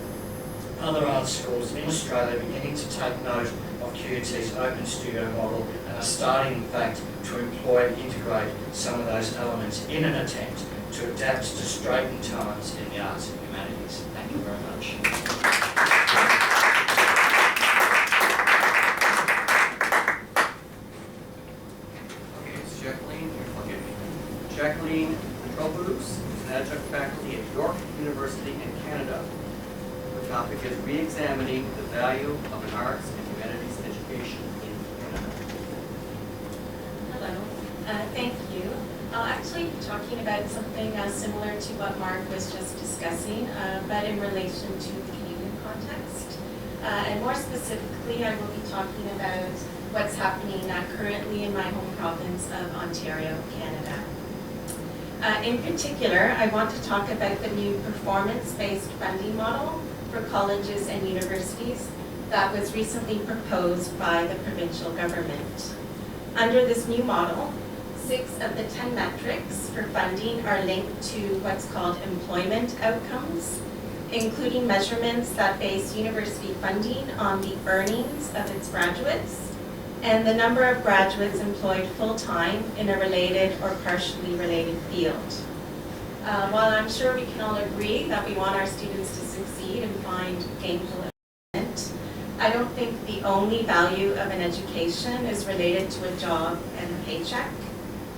D: other art schools in Australia are beginning to take note of QUT's open studio model and are starting, in fact, to employ and integrate some of those elements in an attempt to adapt to straitened times in the arts and humanities. Thank you very much.
A: Okay, it's Jacqueline Petropoulos is an adjunct faculty at York University in Canada. The topic is re-examining the value of an arts and humanities education in Canada.
E: Hello, thank you. I'll actually be talking about something similar to what Mark was just discussing, but in relation to the Canadian context. And more specifically, I will be talking about what's happening currently in my home province of Ontario, Canada. In particular, I want to talk about the new performance-based funding model for colleges and universities that was recently proposed by the provincial government. Under this new model, 6 of the 10 metrics for funding are linked to what's called employment outcomes, including measurements that base university funding on the earnings of its graduates and the number of graduates employed full-time in a related or partially related field. While I'm sure we can all agree that we want our students to succeed and find gainful employment, I don't think the only value of an education is related to a job and a paycheck.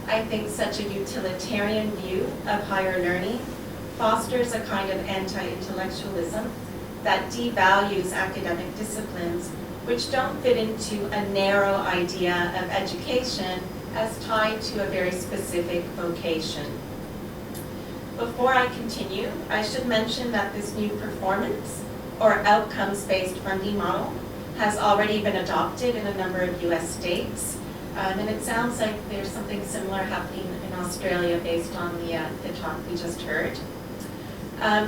E: I think such a utilitarian view of higher learning fosters a kind of anti-intellectualism that devalues academic disciplines which don't fit into a narrow idea of education as tied to a very specific vocation. Before I continue, I should mention that this new performance or outcomes-based funding model has already been adopted in a number of US states. And it sounds like there's something similar happening in Australia based on the talk we just heard.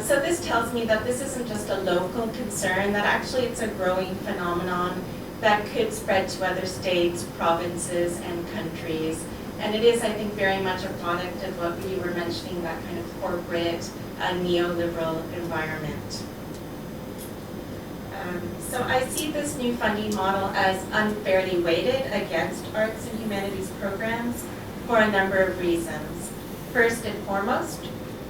E: So this tells me that this isn't just a local concern, that actually it's a growing phenomenon that could spread to other states, provinces, and countries. And it is, I think, very much a product of what you were mentioning, that kind of corporate, neoliberal environment. So I see this new funding model as unfairly weighted against arts and humanities programs for a number of reasons. First and foremost,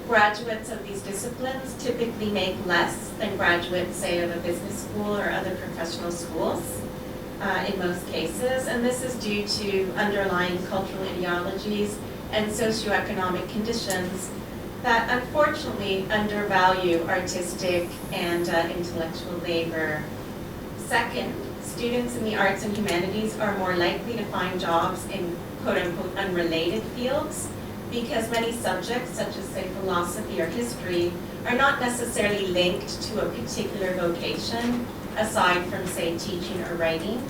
E: graduates of these disciplines typically make less than graduates, say, of a business school or other professional schools in most cases, and this is due to underlying cultural ideologies and socioeconomic conditions that unfortunately undervalue artistic and intellectual labor. Second, students in the arts and humanities are more likely to find jobs in quote-unquote unrelated fields because many subjects, such as say philosophy or history, are not necessarily linked to a particular vocation aside from say teaching or writing.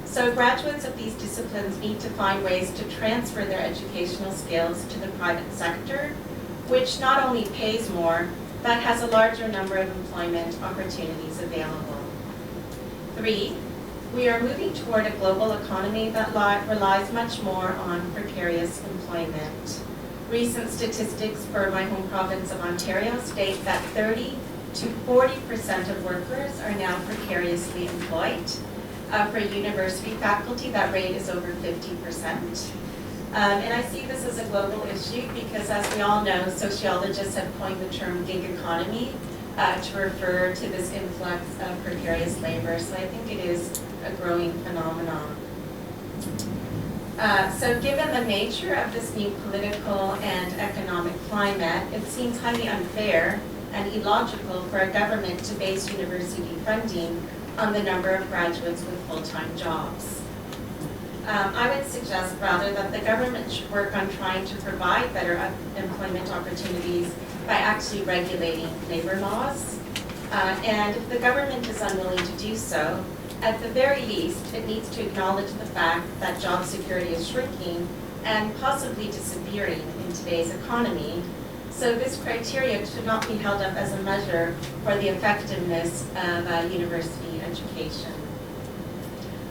E: So graduates of these disciplines need to find ways to transfer their educational skills to the private sector, which not only pays more, but has a larger number of employment opportunities available. 3, we are moving toward a global economy that relies much more on precarious employment. Recent statistics for my home province of Ontario state that 30 to 40% of workers are now precariously employed. For university faculty, that rate is over 50%. And I see this as a global issue because, as we all know, sociologists have coined the term gig economy to refer to this influx of precarious labor. So I think it is a growing phenomenon. So given the nature of this new political and economic climate, it seems highly unfair and illogical for a government to base university funding on the number of graduates with full-time jobs. I would suggest rather that the government should work on trying to provide better employment opportunities by actually regulating labor laws. And if the government is unwilling to do so, at the very least, it needs to acknowledge the fact that job security is shrinking and possibly disappearing in today's economy, So this criteria should not be held up as a measure for the effectiveness of university education.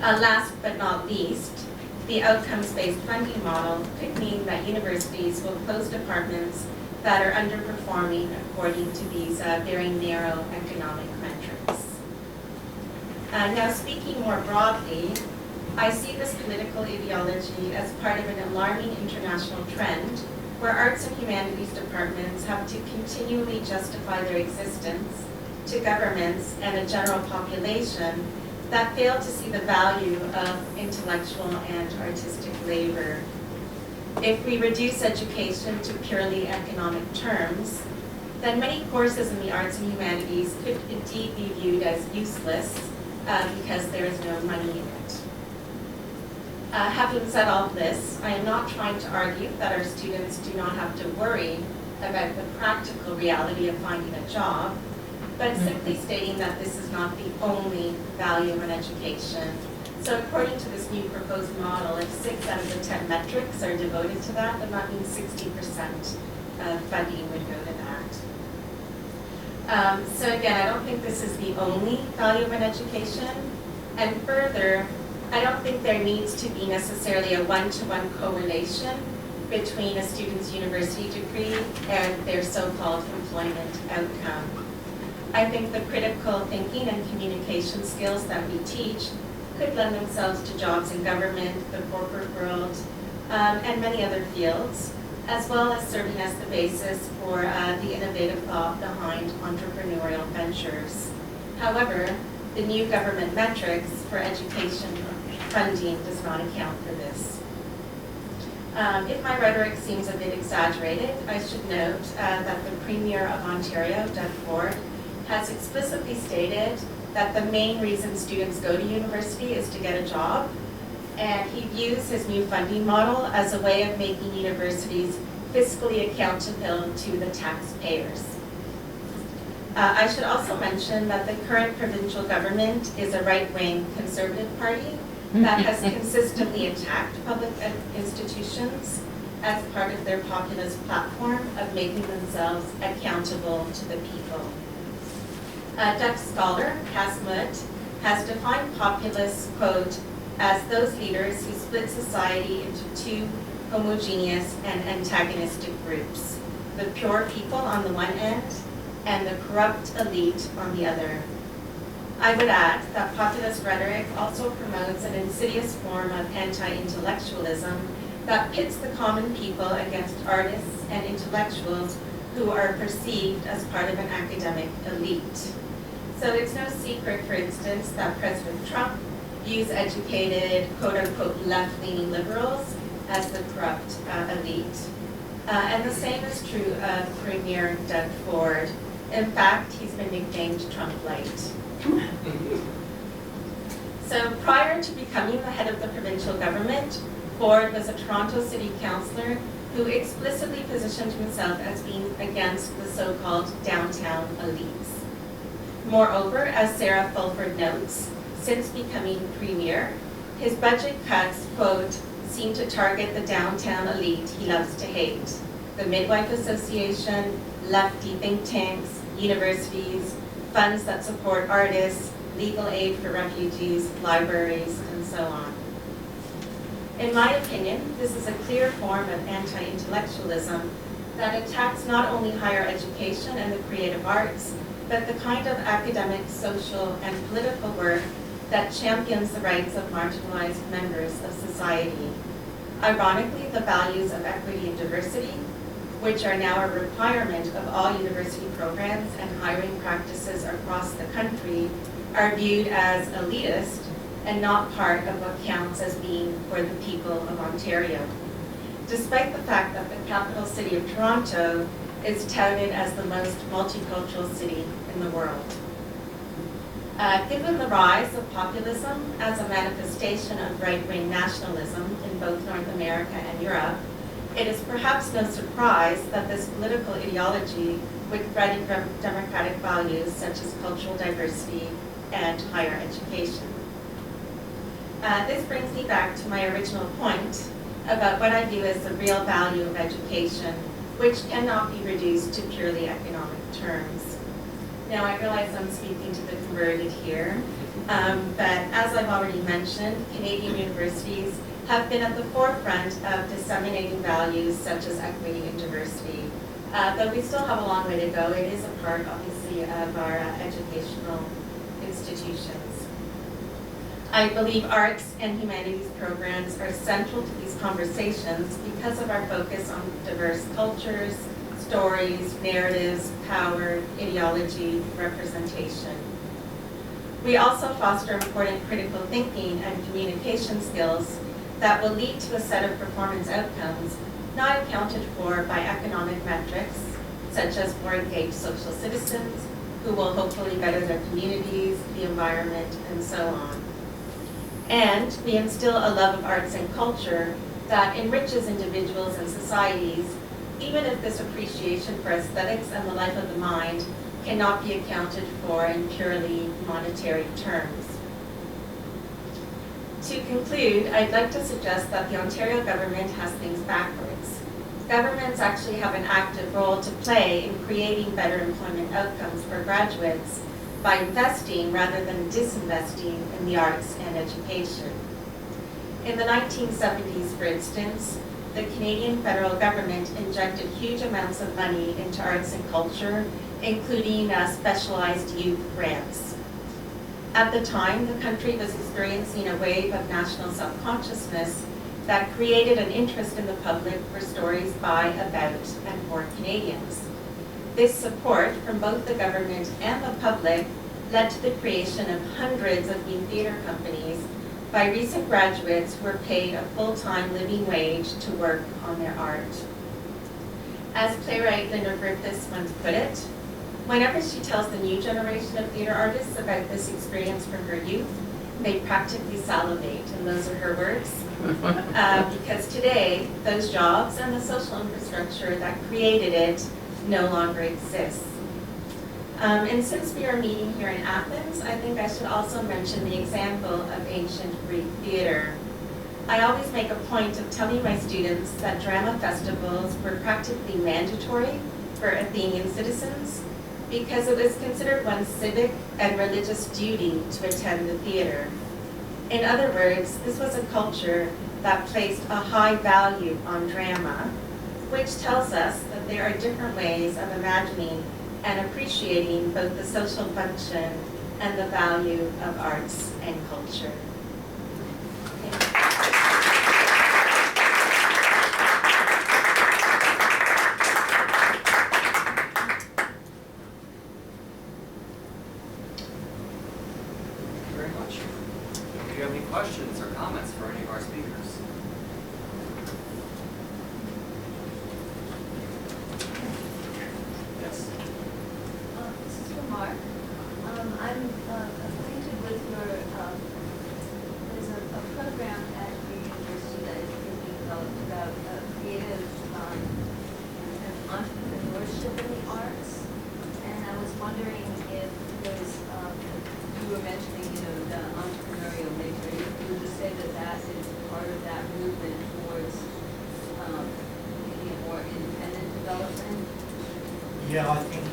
E: Last but not least, the outcomes-based funding model could mean that universities will close departments that are underperforming according to these very narrow economic metrics. Now, speaking more broadly, I see this political ideology as part of an alarming international trend where arts and humanities departments have to continually justify their existence to governments and a general population that fail to see the value of intellectual and artistic labor. If we reduce education to purely economic terms, then many courses in the arts and humanities could indeed be viewed as useless because there is no money in it. Having said all this, I am not trying to argue that our students do not have to worry about the practical reality of finding a job, but simply stating that this is not the only value of an education. So according to this new proposed model, if 6 out of the 10 metrics are devoted to that, then that means 60% of funding would go to that. So again, I don't think this is the only value of an education. And further, I don't think there needs to be necessarily a one-to-one correlation between a student's university degree and their so-called employment outcome. I think the critical thinking and communication skills that we teach could lend themselves to jobs in government, the corporate world, and many other fields, as well as serving as the basis for the innovative thought behind entrepreneurial ventures. However, the new government metrics for education funding does not account for this. If my rhetoric seems a bit exaggerated, I should note that the Premier of Ontario, Doug Ford, has explicitly stated that the main reason students go to university is to get a job, and he views his new funding model as a way of making universities fiscally accountable to the taxpayers. I should also mention that the current provincial government is a right-wing conservative party that has consistently attacked public institutions as part of their populist platform of making themselves accountable to the people. Dutch scholar Cas Mut has defined populists, quote, as those leaders who split society into two homogeneous and antagonistic groups, the pure people on the one end and the corrupt elite on the other. I would add that populist rhetoric also promotes an insidious form of anti-intellectualism that pits the common people against artists and intellectuals who are perceived as part of an academic elite. So it's no secret, for instance, that President Trump views educated, quote-unquote, left-leaning liberals as the corrupt elite. And the same is true of Premier Doug Ford. In fact, he's been nicknamed Trump Light. So prior to becoming the head of the provincial government, Ford was a Toronto City Councillor who explicitly positioned himself as being against the so-called downtown elites. Moreover, as Sarah Fulford notes, since becoming premier, his budget cuts, quote, seem to target the downtown elite he loves to hate, the Midwife Association, lefty think tanks, universities, funds that support artists, legal aid for refugees, libraries, and so on. In my opinion, this is a clear form of anti-intellectualism that attacks not only higher education and the creative arts, but the kind of academic, social, and political work that champions the rights of marginalized members of society. Ironically, the values of equity and diversity, which are now a requirement of all university programs and hiring practices across the country, are viewed as elitist and not part of what counts as being for the people of Ontario. Despite the fact that the capital city of Toronto is touted as the most multicultural city in the world. Given the rise of populism as a manifestation of right-wing nationalism in both North America and Europe, it is perhaps no surprise that this political ideology would threaten democratic values such as cultural diversity and higher education. This brings me back to my original point about what I view as the real value of education which cannot be reduced to purely economic terms. Now, I realize I'm speaking to the converted here, but as I've already mentioned, Canadian universities have been at the forefront of disseminating values such as equity and diversity. Though we still have a long way to go, it is a part, obviously, of our educational institutions. I believe arts and humanities programs are central to these conversations because of our focus on diverse cultures, stories, narratives, power, ideology, representation. We also foster important critical thinking and communication skills that will lead to a set of performance outcomes not accounted for by economic metrics, such as more engaged social citizens who will hopefully better their communities, the environment, and so on. And we instill a love of arts and culture that enriches individuals and societies, even if this appreciation for aesthetics and the life of the mind cannot be accounted for in purely monetary terms. To conclude, I'd like to suggest that the Ontario government has things backwards. Governments actually have an active role to play in creating better employment outcomes for graduates by investing rather than disinvesting in the arts and education. In the 1970s, for instance, the Canadian federal government injected huge amounts of money into arts and culture, including specialized youth grants. At the time, the country was experiencing a wave of national self-consciousness that created an interest in the public for stories by, about, and for Canadians. This support from both the government and the public led to the creation of hundreds of new theatre companies by recent graduates who were paid a full-time living wage to work on their art. As playwright Linda Griffiths once put it, whenever she tells the new generation of theatre artists about this experience from her youth, they practically salivate, and those are her words. Because today, those jobs and the social infrastructure that created it no longer exists. And since we are meeting here in Athens, I think I should also mention the example of ancient Greek theater. I always make a point of telling my students that drama festivals were practically mandatory for Athenian citizens because it was considered one's civic and religious duty to attend the theater. In other words, this was a culture that placed a high value on drama, which tells us that there are different ways of imagining and appreciating both the social function and the value of arts and culture.
A: Do you have any questions or comments for any of our speakers? Yes.
F: This is for Mark. I'm acquainted with your, there's a program at your university that is being developed about creative entrepreneurship in the arts. And I was wondering if there's, you were mentioning, the entrepreneurial nature. You would say that that is part of that movement towards maybe a more independent development?
D: Yeah, I think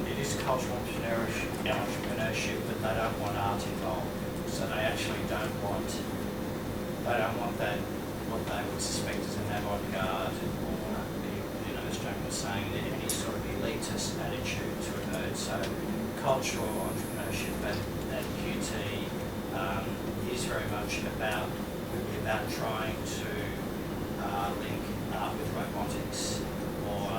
D: it is cultural entrepreneurship, but they don't want art involved. So they actually don't want that, what they would suspect as an avant-garde or, as John was saying, any sort of elitist attitude to it. So cultural entrepreneurship at QT is very much about trying to link art with robotics, or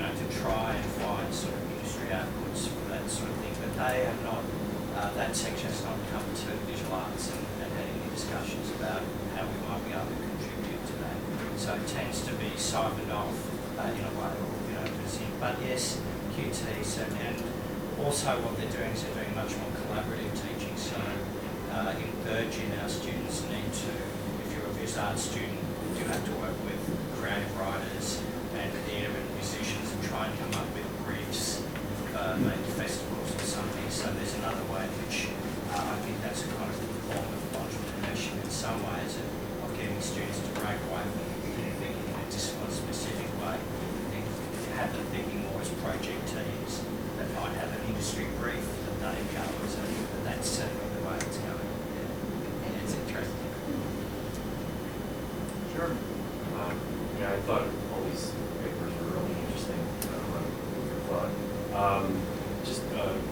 D: to try and find sort of industry outputs for that sort of thing. But they have not, that section has not come to visual arts and had any discussions about how we might be able to contribute to that. So it tends to be siphoned off in a way, or but yes, QT certainly, and also what they're doing is they're doing much more collaborative teaching. So in third year, our students need to, if you're a visual arts student, you have to work with creative writers and theatre and musicians and try and come up with briefs for maybe festivals or something. So there's another way in which I think that's a kind of form of entrepreneurship in some ways of getting students to break away from thinking in a discipline-specific way. I think have them thinking more as project teams that might have an industry brief that they go as and that's certainly the way it's going. Yeah. It's interesting.
A: Sure.
G: Yeah, I thought all these papers were really interesting. Just going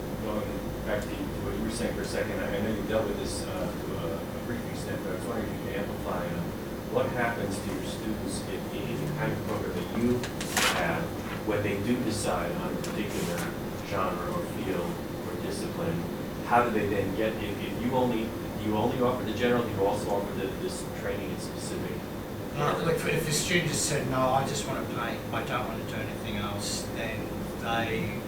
G: back to what you were saying for a second, I know you dealt with this to a brief extent, but I was wondering if you could amplify what happens to your students in the kind of program that you have when they do decide on a particular genre or field or discipline. How do they then get, if you only offer the general, do you also offer this training in specific?
D: Look, if the student has said, no, I just want to paint, I don't want to do anything else, then they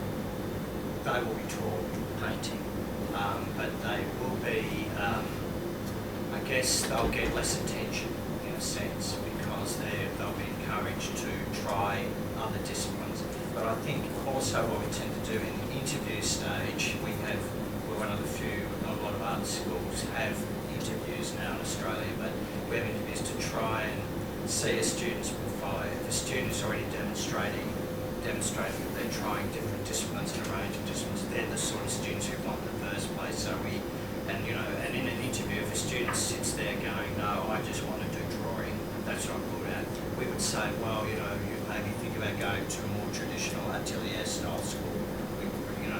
D: will be taught painting. But they will be, I guess they'll get less attention in a sense because they'll be encouraged to try other disciplines. But I think also what we tend to do in the interview stage, we're one of the few, not a lot of art schools have interviews now in Australia, but we have interviews to try and see a student's portfolio. If a student is already demonstrating that they're trying different disciplines and a range of disciplines, they're the sort of students we want in the first place. So and in an interview, if a student sits there going, no, I just want to do drawing, that's what I'm good at, we would say, well, you maybe think about going to a more traditional atelier style school,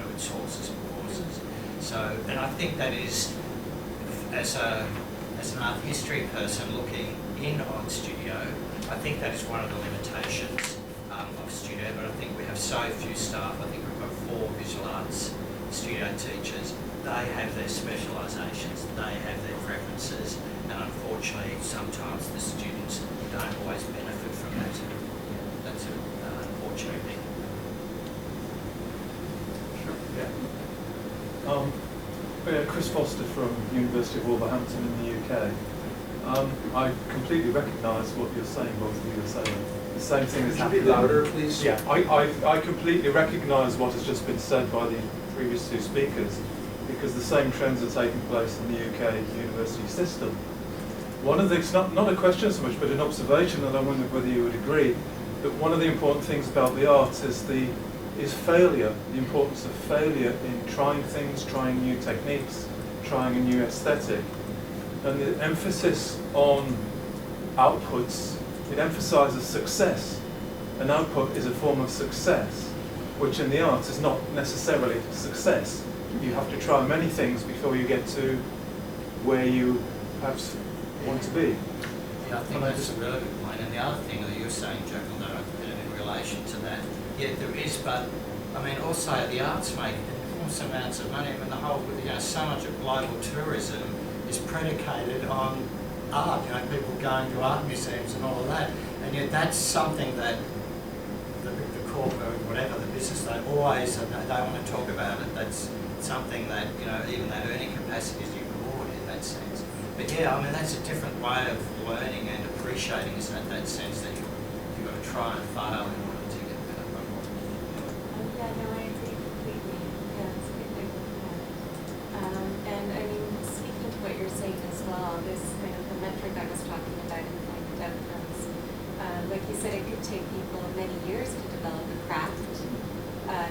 D: with sources and courses. So, and I think that is, as an art history person looking in on studio, I think that is one of the limitations of studio, but I think we have so few staff. I think we've got 4 visual arts studio teachers. They have their specialisations, they have their preferences, and unfortunately sometimes the students don't always benefit from that. That's an unfortunate thing.
A: Sure.
H: Yeah. Chris Foster from University of Wolverhampton in the UK. I completely recognise what you're saying, both of you are saying. The same thing is happening.
B: Could you be louder, please?
H: Yeah, I completely recognise what has just been said by the previous 2 speakers, because the same trends are taking place in the UK university system. One of the, it's not a question so much, but an observation, and I wonder whether you would agree, that one of the important things about the arts is failure, the importance of failure in trying things, trying new techniques, trying a new aesthetic. And the emphasis on outputs, it emphasises success. An output is a form of success, which in the arts is not necessarily success. You have to try many things before you get to where you perhaps want to be.
D: Yeah, I think that's a really good point. And the other thing that you're saying, Jack, in relation to that, yeah, there is, but I mean, also the arts make enormous amounts of money. I mean, the whole, so much of global tourism is predicated on art. People going to art museums and all of that, and yet that's something that the corporate, whatever the business, they always they want to talk about it. That's something that even that earning capacity is ignored in that sense. But yeah, I mean that's a different way of learning and appreciating, isn't it? That sense that you've got to try and fail in order to get better.
E: Yeah, no, I agree completely. Yeah, it's a good way to look at it. And I mean, speaking to what you're saying as well, this kind of the metric I was talking about in the outcomes, like you said, it could take people many years to develop a craft.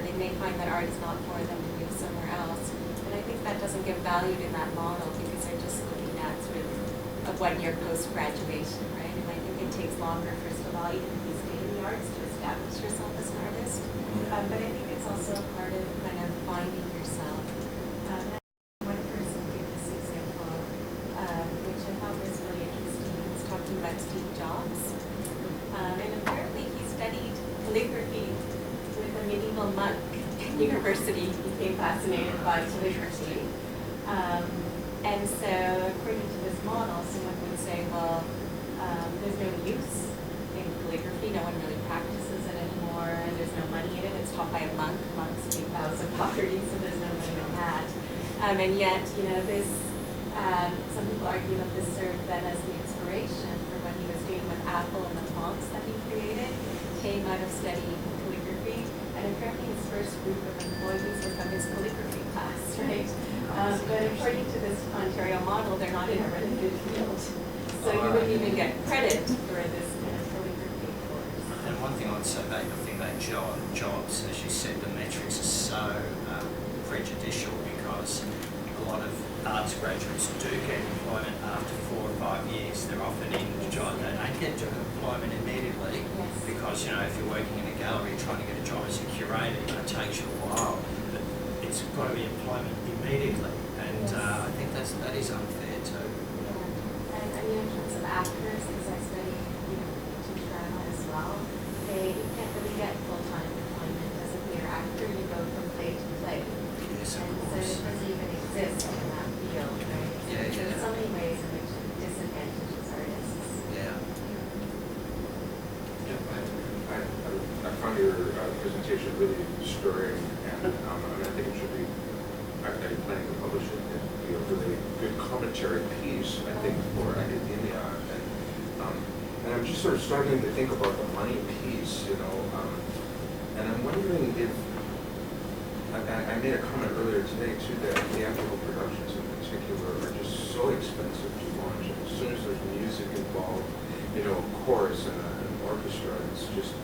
E: They may find that art is not for them to move somewhere else. And I think that doesn't get valued in that model because they're just looking at sort of a 1-year post-graduation, right? And I think it takes longer, first of all, even if you stay in the arts, to establish yourself as an artist. But I think it's also a part of kind of finding yourself. One person gave this example, which I thought was really interesting. He was talking about Steve Jobs. And apparently he studied calligraphy with a medieval monk at university. He became fascinated by calligraphy. And so according to this model, someone would say, well, there's no use in calligraphy. No one really practices it anymore. And there's no money in it. It's taught by a monk. Monks keep vows of poverty, so there's no money in that. And yet, this, some people argue that this served then as the inspiration for what he was doing with Apple and the fonts that he created, came out of studying calligraphy. And apparently his first group of employees were from his calligraphy class, right? But according to this Ontario model, they're not in a really good field. So you wouldn't even get credit for this kind of calligraphy course.
D: And one thing I would say about your thing about jobs, as you said, the metrics are so prejudicial because a lot of arts graduates do get employment after 4 or 5 years. They're often in job, they don't get employment immediately because, you know, if you're working in a gallery trying to get a job as a curator, it takes you a while. But it's got to be employment immediately, and I think that is unfair too.
I: Yeah, and I mean in terms of actors, because I study teach drama as well, they can't really get full-time employment as a theater actor. You go from play to play.
D: Yes, of
I: And so
D: course.
I: it doesn't even exist in that field, right?
D: Yeah,
I: So there's
D: yeah.
I: so many ways in which it disadvantages artists.
D: Yeah.
B: I find your presentation really stirring, and I think it should be, are you planning to publish it? It'd be a really good commentary piece, I think, for academia. And I'm just sort of starting to think about the money piece, you know, and I'm wondering if, I made a comment earlier today too that theatrical productions in particular are just so expensive to launch. And as soon as there's music involved, you know, a chorus and an orchestra, it's just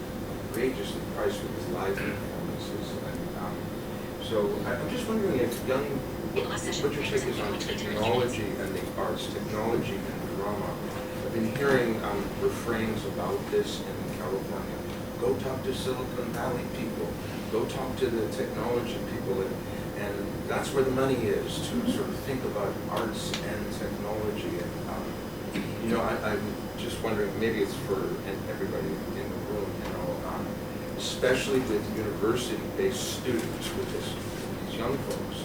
B: outrageously priced with these live performances. And so I'm just wondering if what your take is on technology and the arts, technology and drama. I've been hearing refrains about this in California. Go talk to Silicon Valley people. Go talk to the technology people, and that's where the money is, to sort of think about arts and technology. And you know, I'm just wondering, maybe it's for everybody in the room, you know, especially with university-based students, with these young folks,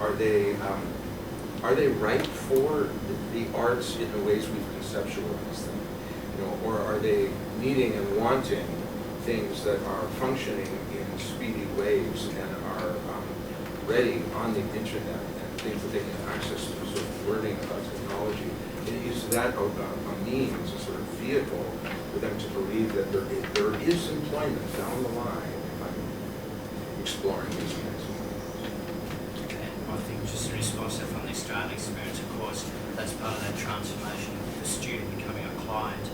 B: are they ripe for the arts in the ways we've conceptualized them, you know, or are they needing and wanting things that are functioning in speedy ways and are ready on the internet and things that they can access to, sort of learning about technology? And is that a means, a sort of vehicle for them to believe that there is employment down the line if I'm exploring these kinds of things?
D: And I think just in response to from the Australian experience, of course, that's part of that transformation of the student becoming a client.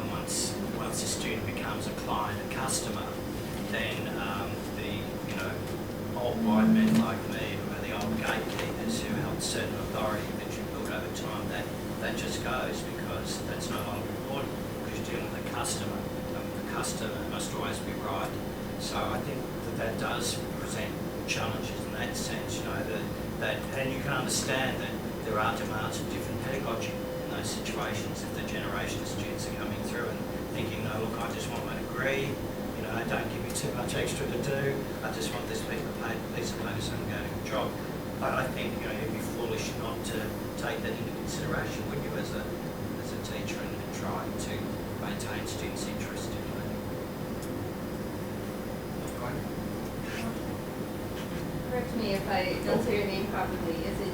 D: And once the student becomes a client, a customer, then the old white men like me, who are the old gatekeepers who held certain authority that you build over time, that just goes because that's no longer important because you're dealing with a customer. And the customer must always be right. So I think that does present challenges in that sense, you know, that and you can understand that there are demands of different pedagogy in those situations if the generation of students are coming through and thinking, no, look, I just want my degree, you know, don't give me too much extra to do, I just want this piece of paper so I can go to a job. But I think, you know, you'd be foolish not to take that into consideration, would you, as a teacher and trying to maintain students' interest in learning.
F: Correct me if I don't say your name properly. Is it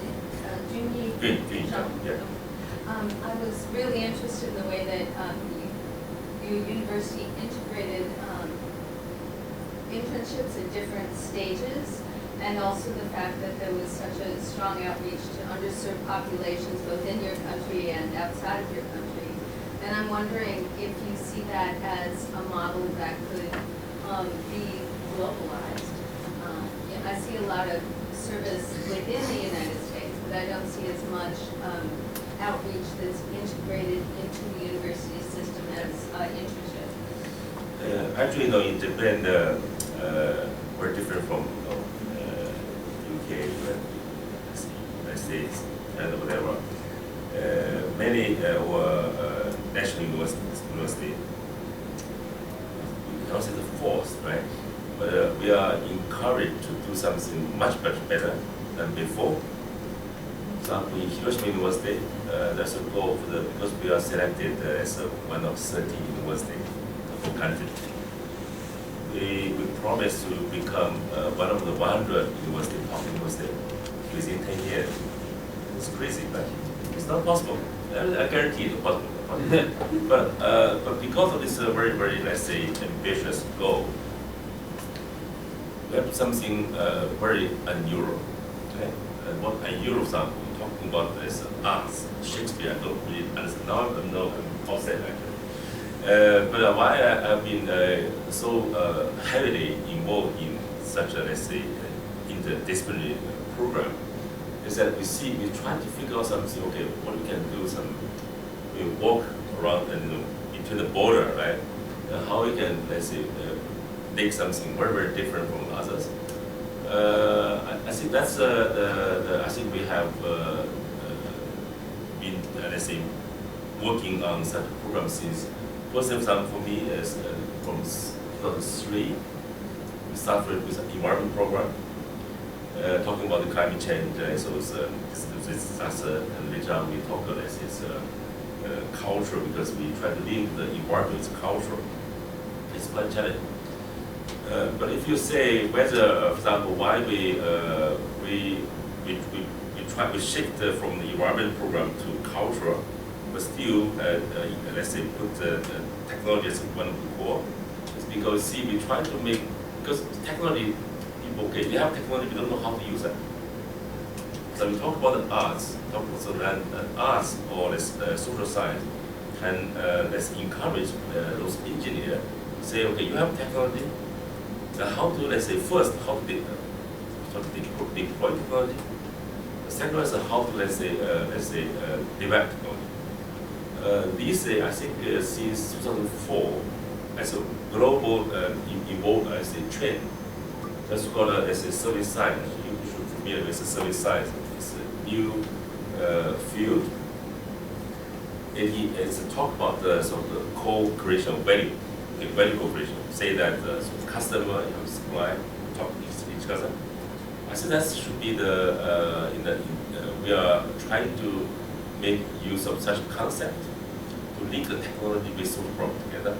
F: Junyi?
C: Jun, yeah.
F: I was really interested in the way that your university integrated internships at different stages, and also the fact that there was such a strong outreach to underserved populations both in your country and outside of your country. And I'm wondering if you see that as a model that could be globalized. I see a lot of service within the United States, but I don't see as much outreach that's integrated into the university system as internship.
C: Actually, no, in Japan, we're different from UK, United States, and whatever. Many were national university. I don't say the force, right? But we are encouraged to do something much better than before. So in Hiroshima University, that's a goal for because we are selected as one of 30 universities of the country. We promise to become one of the 100 top university within 10 years. It's crazy, but it's not possible. I guarantee it's possible. but because of this very, very, let's say, ambitious goal, we have something very unusual. Okay? And what unusual sound we're talking about is arts. Shakespeare, I don't really understand. Now I know I'm upset actually. But why I've been so heavily involved in such a, let's say, interdisciplinary program is that we try to figure out something, okay, what we can do, we walk around and between the border, right? How we can, let's say, make something very, very different from others. I think that's I think we have been, let's say, working on such a program since. First example for me is from 2003. We started with an environment program, talking about the climate change. So it's disaster, and later on we talk about this culture, because we try to link the environment with culture. It's quite challenging. But if you say whether, for example, why we shift from the environment program to culture, but still, let's say, put technology as one of the core, it's because, see, we try to make, because technology, people, okay, they have technology, we don't know how to use it. So we talk about the arts, arts or social science, and let's encourage those engineers to say, okay, you have technology, how to, let's say, first, how to deploy technology. The second is how to, let's say, develop technology. These days, I think since 2004, as a global evolved as a trend, that's called as a service science. You should be familiar with the service science. It's a new field. It's a talk about the sort of the co-creation of value, the value co-creation. Say that the customer and supply talk to each other. I think that should be we are trying to make use of such concept to link the technology with social problem together.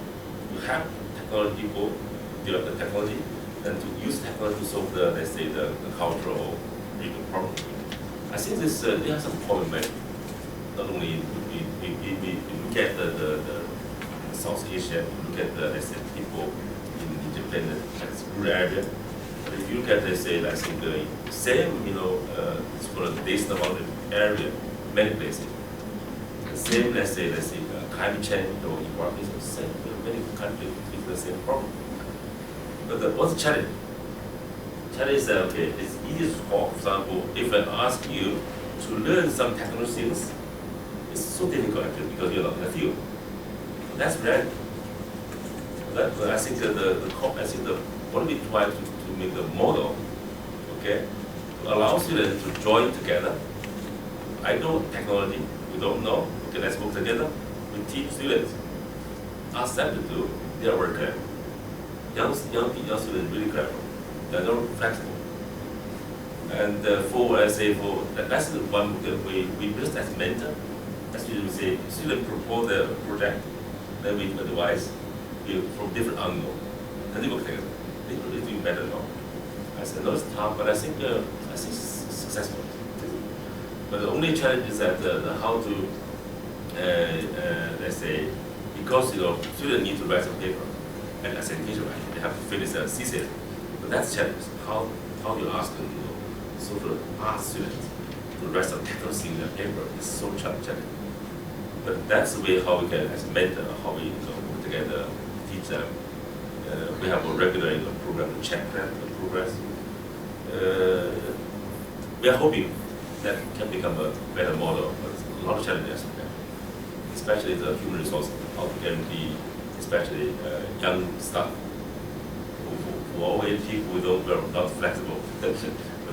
C: You have technology people develop the technology, and to use technology to solve the, let's say, the cultural legal problem. I think this there are some problem made. Not only we look at the South Asia, we look at the, let's say, people in Japan, that's rural area. But if you look at, let's say, I think the same, it's called the Dayton area, many places. The same, let's say, climate change or environment is the same. Many countries face the same problem. But what's the challenge? Challenge is that, okay, it's easy to solve. For example, if I ask you to learn some technical things, it's so difficult actually because you're not in the field. That's reality. I think what we try to make the model, okay, to allow students to join together. I know technology, we don't know, okay, let's work together. We teach students, ask them to do, they are very clever. Young students really clever. They're not flexible. And that's the one we just as mentor, as we say, student propose the project, then we advise from different angles, and they work together. They do better now. I said, no, it's tough, but I think it's successful. But the only challenge is that how to, let's say, because students need to write some paper, and as an teacher, right, they have to finish a thesis. But that's the challenge. How you ask students to write some technical thing in a paper is so challenging. But that's the way how we can, as a mentor, how we work together, teach them. We have a regular program to check them, the progress. We are hoping that can become a better model, but a lot of challenges there, especially the human resources, how to guarantee, especially young staff, who always people who are not flexible. But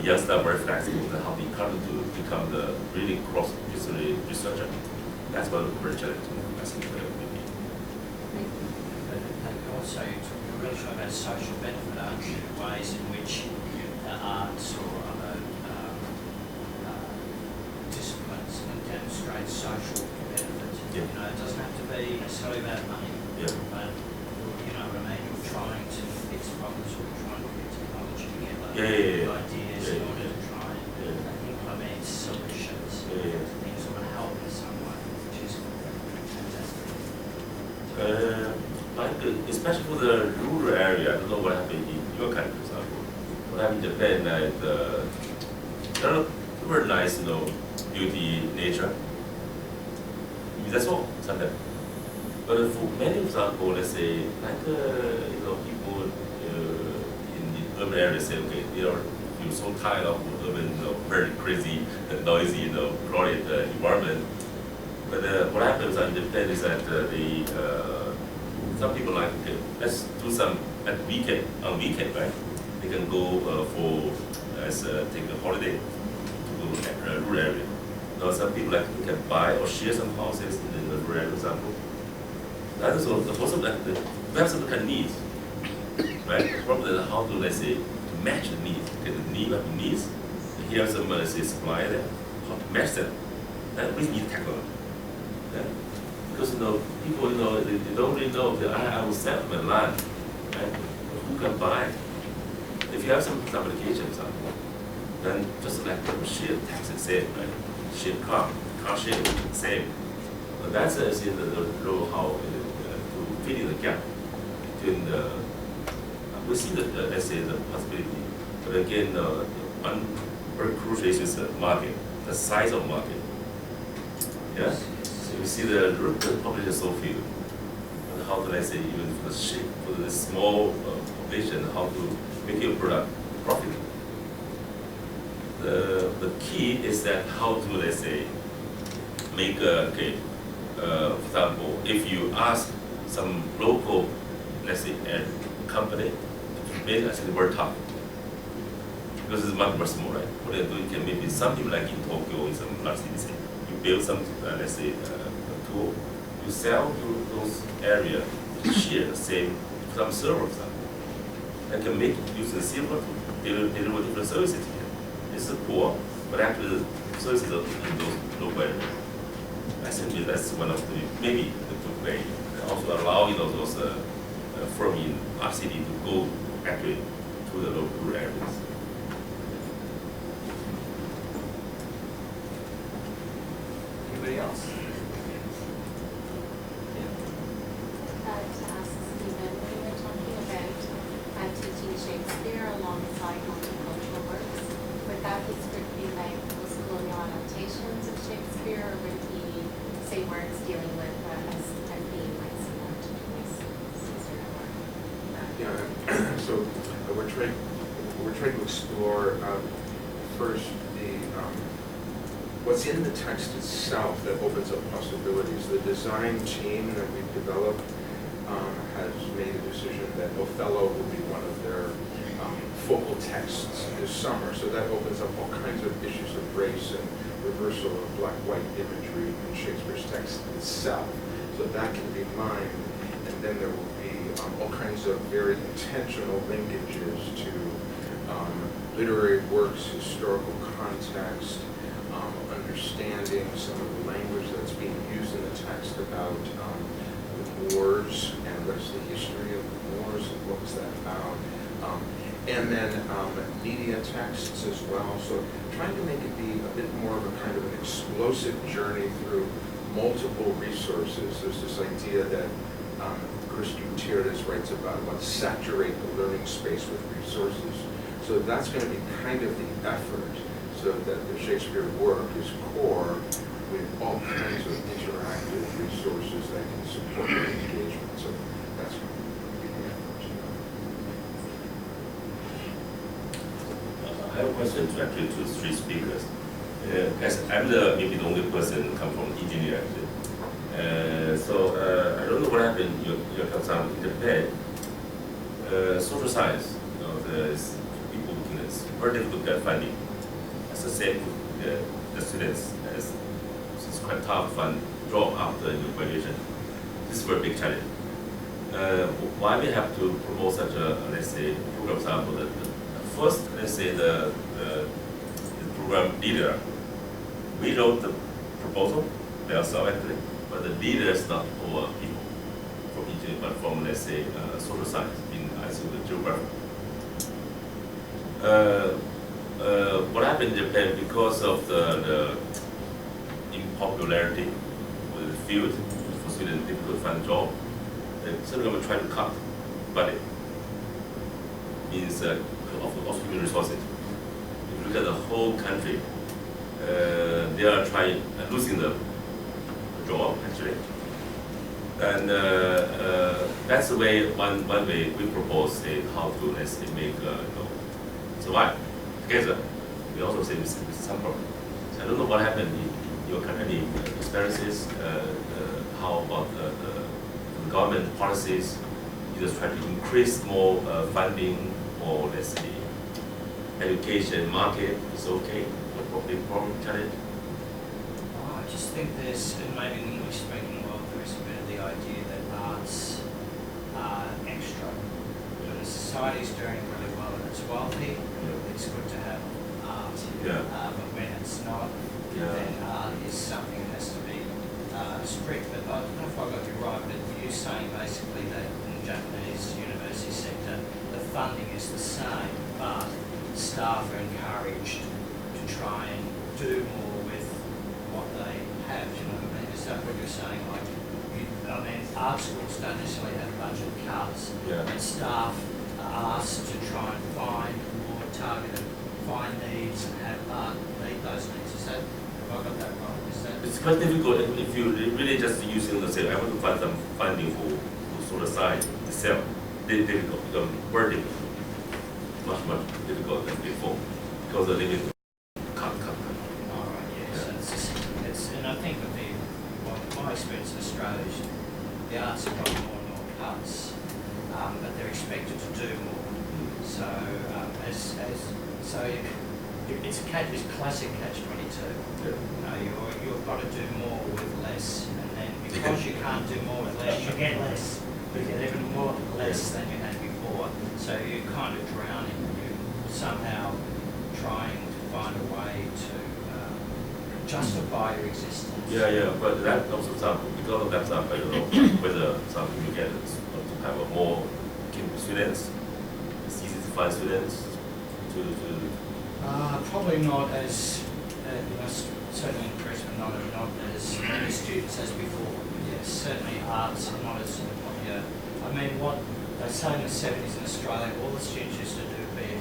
C: young staff are very flexible, and how to encourage them to become the really cross-disciplinary researcher. That's one of the very challenging, I think, maybe.
D: And also, you're really talking about social benefit, aren't you? Ways in which arts or other disciplines can demonstrate social benefit.
C: Yeah.
D: It doesn't have to be necessarily about money,
C: Yeah.
D: but you're trying to fix problems or trying to put technology together, ideas in order to try and implement solutions to things that will help in some way, which is fantastic.
C: Especially for the rural area, I don't know what happened in your country, for example. What happened in Japan, there are very nice, beauty, nature. That's all, sometimes. But for many example, let's say, like, people in the urban areas say, okay, you're so tired of urban, very crazy, noisy, crowded environment. But what happens on Japan is that some people like, okay, let's do some on weekend, right? They can go take a holiday to go to rural area. Some people like can buy or share some houses in the rural area, for example. That is also like we have some kind of needs, right? The problem is how to, let's say, to match the needs. Okay, the need of the needs. Here are some, let's say, supply there. How to match them? And we need technology. Yeah? Because people, they don't really know. I will sell my land, right? Who can buy? If you have some applications, then just like share taxi, same, right? Share car sharing, same. But that's the role how to fill in the gap between the. We see let's say the possibility, but again, one very crucial issue is the market, the size of market. Yeah. So we see the population is so few, and how to, let's say, even for the small population, how to make your product profitable. The key is that how to, let's say, make for example, if you ask some local, let's say, company to make actually very tough, because it's much more small, right? What you do, you can maybe some people like in Tokyo, in some large cities, you build some, let's say, a tool, you sell to those areas, share the same, some servers, and can make use the silver to deliver different services here. It's poor, but actually the services are in those local areas. I think that's one of the, maybe the good way. Also allow those firms in our city to go actually to the local areas.
A: Anybody else?
I: To ask Stephen, when you were talking about teaching Shakespeare alongside multicultural works, would that be strictly like post-colonial adaptations of Shakespeare, or would he say works dealing with a theme like similar to Caesar or?
B: Yeah, so we're trying to explore first what's in the text itself that opens up possibilities. The design team that we've developed has made a decision that Othello will be one of their focal texts this summer. So that opens up all kinds of issues of race and reversal of black-white imagery in Shakespeare's text itself. So that can be mined, and then there will be all kinds of very intentional linkages to literary works, historical context, understanding some of the language that's being used in the text about the wars and what's the history of the wars and what was that about. And then media texts as well. So trying to make it be a bit more of a kind of an explosive journey through multiple resources. There's this idea that Chris Gutierrez writes about, saturate the learning space with resources. So that's going to be kind of the effort, so that the Shakespeare work is core with all kinds of interactive resources that can support the engagement. So that's going to be the effort.
C: I have a question actually to three speakers. As I'm maybe the only person come from engineering actually. So I don't know what happened in your exam in Japan. Social science, there's people looking at very difficult at finding. As the same the students, as it's quite tough to find job after your graduation. This is a very big challenge. Why we have to promote such a, let's say, program sample? That first, let's say the program leader, we wrote the proposal, they also actually, but the leader is not all people from engineering, but from, let's say, social science, in I assume the geography. What happened in Japan, because of the unpopularity with the field, for students difficult to find a job, some of them try to cut budget. Means of human resources. If you look at the whole country, they are trying losing the job actually. And that's the way, one way we propose how to, let's say, make, survive together. We also say with some problem. So I don't know what happened in your country, experiences, how about the government policies, you just try to increase more funding or, let's say, education market is okay, no big problem, challenge.
D: Oh, I just think there's, and maybe in English speaking world, there is a bit of the idea that arts are extra. When a society's doing really well and it's wealthy, it's good to have art.
C: Yeah.
D: But when it's not, then art is something that has to be strict. But I don't know if I got you right, but you're saying basically that in the Japanese university sector, the funding is the same, but staff are encouraged to try and do more with what they have. Do you know what I mean? Is that what you're saying? Like, I mean, art schools don't necessarily have budget cuts, and staff are asked to try and find more targeted, find needs and have art meet those needs. Is that, have I got that right? Is that?
C: It's quite difficult if you really just using the say, I want to find some funding for sort of side itself. Difficult, become very difficult. Much difficult than before because the limit cut.
D: All right, yes. Yeah. It's, and I think with my experience in Australia is the arts have got more and more cuts, but they're expected to do more. So it's classic catch-22. You've got to do more with less, and then because you can't do more with less, you get less. You get even more less than you had before. So you're kind of drowning. You're somehow trying to find a way to justify your existence.
C: But that also some because of that stuff, I don't know whether some you get to have a more students. It's easy to find students to
D: probably not as certainly in Brisbane, not as many students as before. Yes, certainly arts are not as I mean, what they say in the 70s in Australia, all the students used to do a BA. You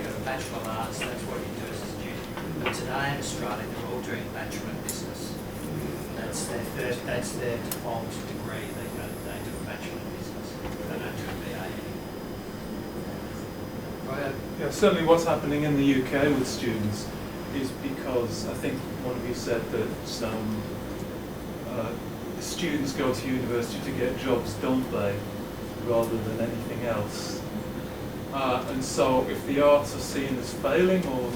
D: got a Bachelor of Arts, that's what you do as a student. But today in Australia, they're all doing Bachelor in Business. That's their default degree. They do a Bachelor in Business. They don't do a BA anymore.
H: Yeah, certainly what's happening in the UK with students is because I think one of you said that students go to university to get jobs, don't they, rather than anything else. And so if the arts are seen as failing or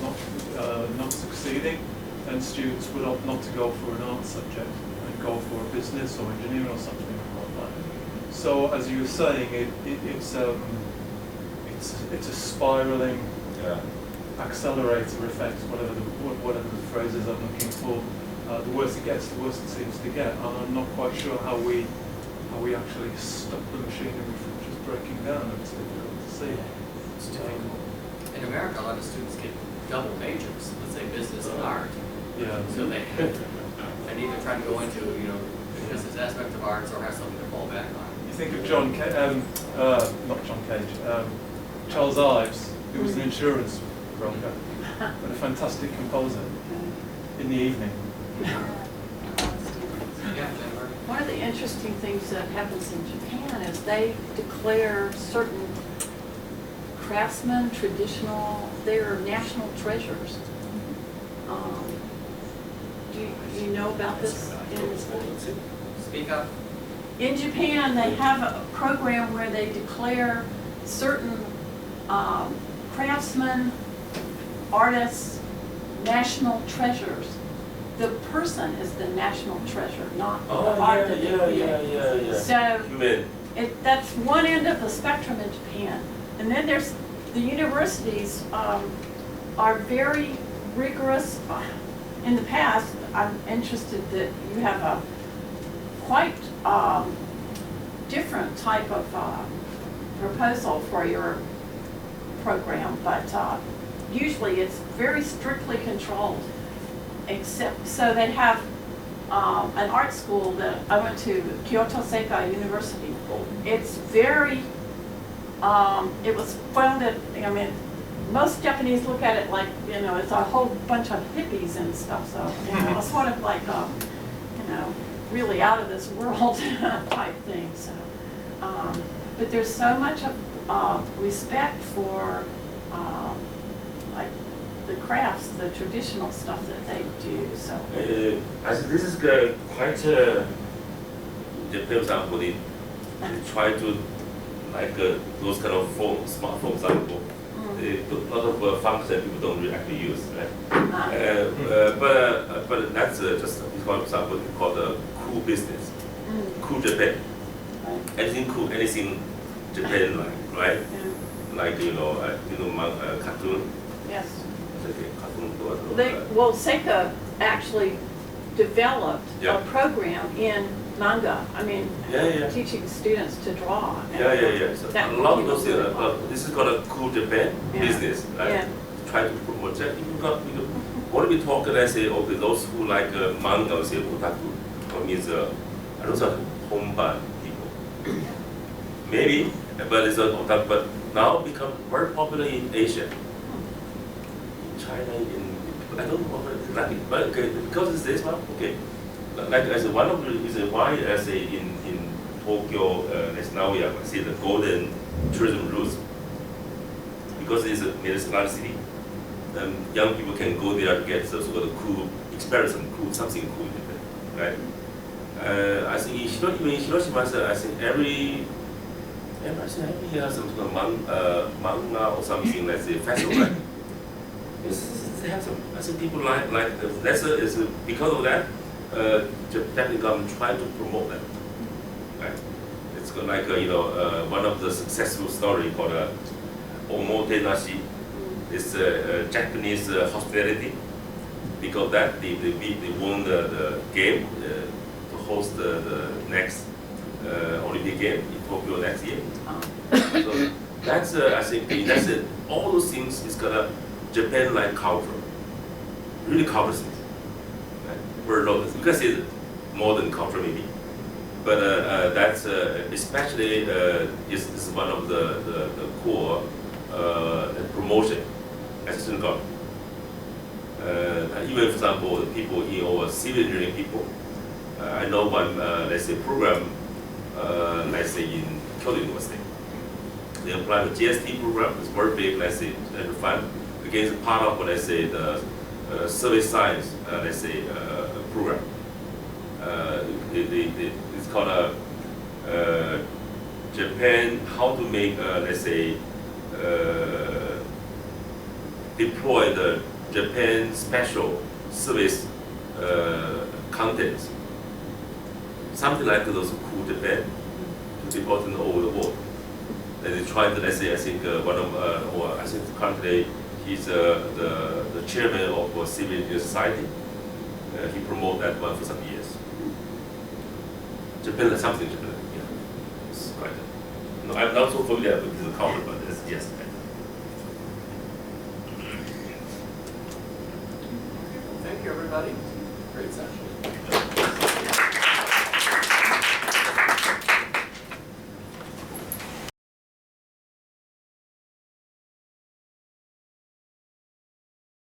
H: not succeeding, then students would opt not to go for an art subject and go for a business or engineering or something like that. So as you were saying, it's a spiraling accelerator effect, whatever the phrase is I'm looking for. The worse it gets, the worse it seems to get. And I'm not quite sure how we actually stop the machinery from just breaking down. It's difficult to see.
A: It's difficult. In America, a lot of students get double majors. Let's say business and art.
H: Yeah.
A: So they either try to go into the business aspect of arts or have something to fall back on.
H: You think of not John Cage, Charles Ives, who was an insurance broker, but a fantastic composer in the evening.
J: One of the interesting things that happens in Japan is they declare certain craftsmen, they're national treasures. Do you know about this?
A: Speak up.
J: In Japan, they have a program where they declare certain craftsmen, artists, national treasures. The person is the national treasure, not the art that they create. So that's one end of the spectrum in Japan. And then there's the universities are very rigorous. In the past, I'm interested that you have a quite different type of proposal for your program, but usually it's very strictly controlled. Except, so they have an art school that I went to, Kyoto Seikai University. It's very, it was founded, I mean, most Japanese look at it like, it's a whole bunch of hippies and stuff, so, it's sort of like, really out of this world type thing. So, but there's so much of respect for like the crafts, the traditional stuff that they do. So
C: I think this is quite depends on they try to like those kind of phones, smartphones, example. They put a lot of functions people don't really actually use, right? But that's just for example called cool business, cool Japan. Anything cool, anything Japan like, right? Like cartoon.
J: yes,
C: Okay, cartoon.
J: well, Seika actually developed
C: Yeah.
J: a program in manga. I mean,
C: Yeah.
J: teaching students to draw. And
C: Yeah. So
J: that
C: a lot of
J: was
C: those
J: really
C: things.
J: popular.
C: This is called a cool Japan
J: Yeah.
C: business, right?
J: Yeah.
C: Try to promote that. When we talk, let's say, okay, those who like manga, say otaku, or means those are homebound people. Maybe, but it's not otaku. But now become very popular in Asia, in China, I don't know what it's like, but okay, because it's this one, okay. Like as one of the reasons why I say in Tokyo, now we have see the golden tourism routes, because it's a middle-class city. Young people can go there to get sort of cool experience, something cool, right? I think even in Hiroshima, I think every year some sort of manga or something like the festival, right? They have some. I think people like that's is because of that. Japanese government try to promote that, right? It's like one of the successful story called Omotenashi. It's Japanese hospitality. Because that they won the game to host the next Olympic game in Tokyo next year. So that's I think that's it. All those things is gonna Japan like culture, really covers it. Very low, because it's modern culture maybe, but that's especially is one of the core promotion as student government. Even for example, the people in our civil engineering people, I know one let's say program, let's say in Kyoto University, they apply the GST program. It's very big, let's say, and fund against part of let's say the service science, let's say, program. It's called Japan, how to make, let's say, deploy the Japan special service contents. Something like those cool Japan to deploy all over the world. And they try to, let's say, I think one of, or I think currently he's the chairman of Civil Engineering Society. He promoted that one for some years. Japan is something Japan, yeah. It's quite. No, I'm not so familiar with the culture, but it's yes.
A: Thank you, everybody. Great session.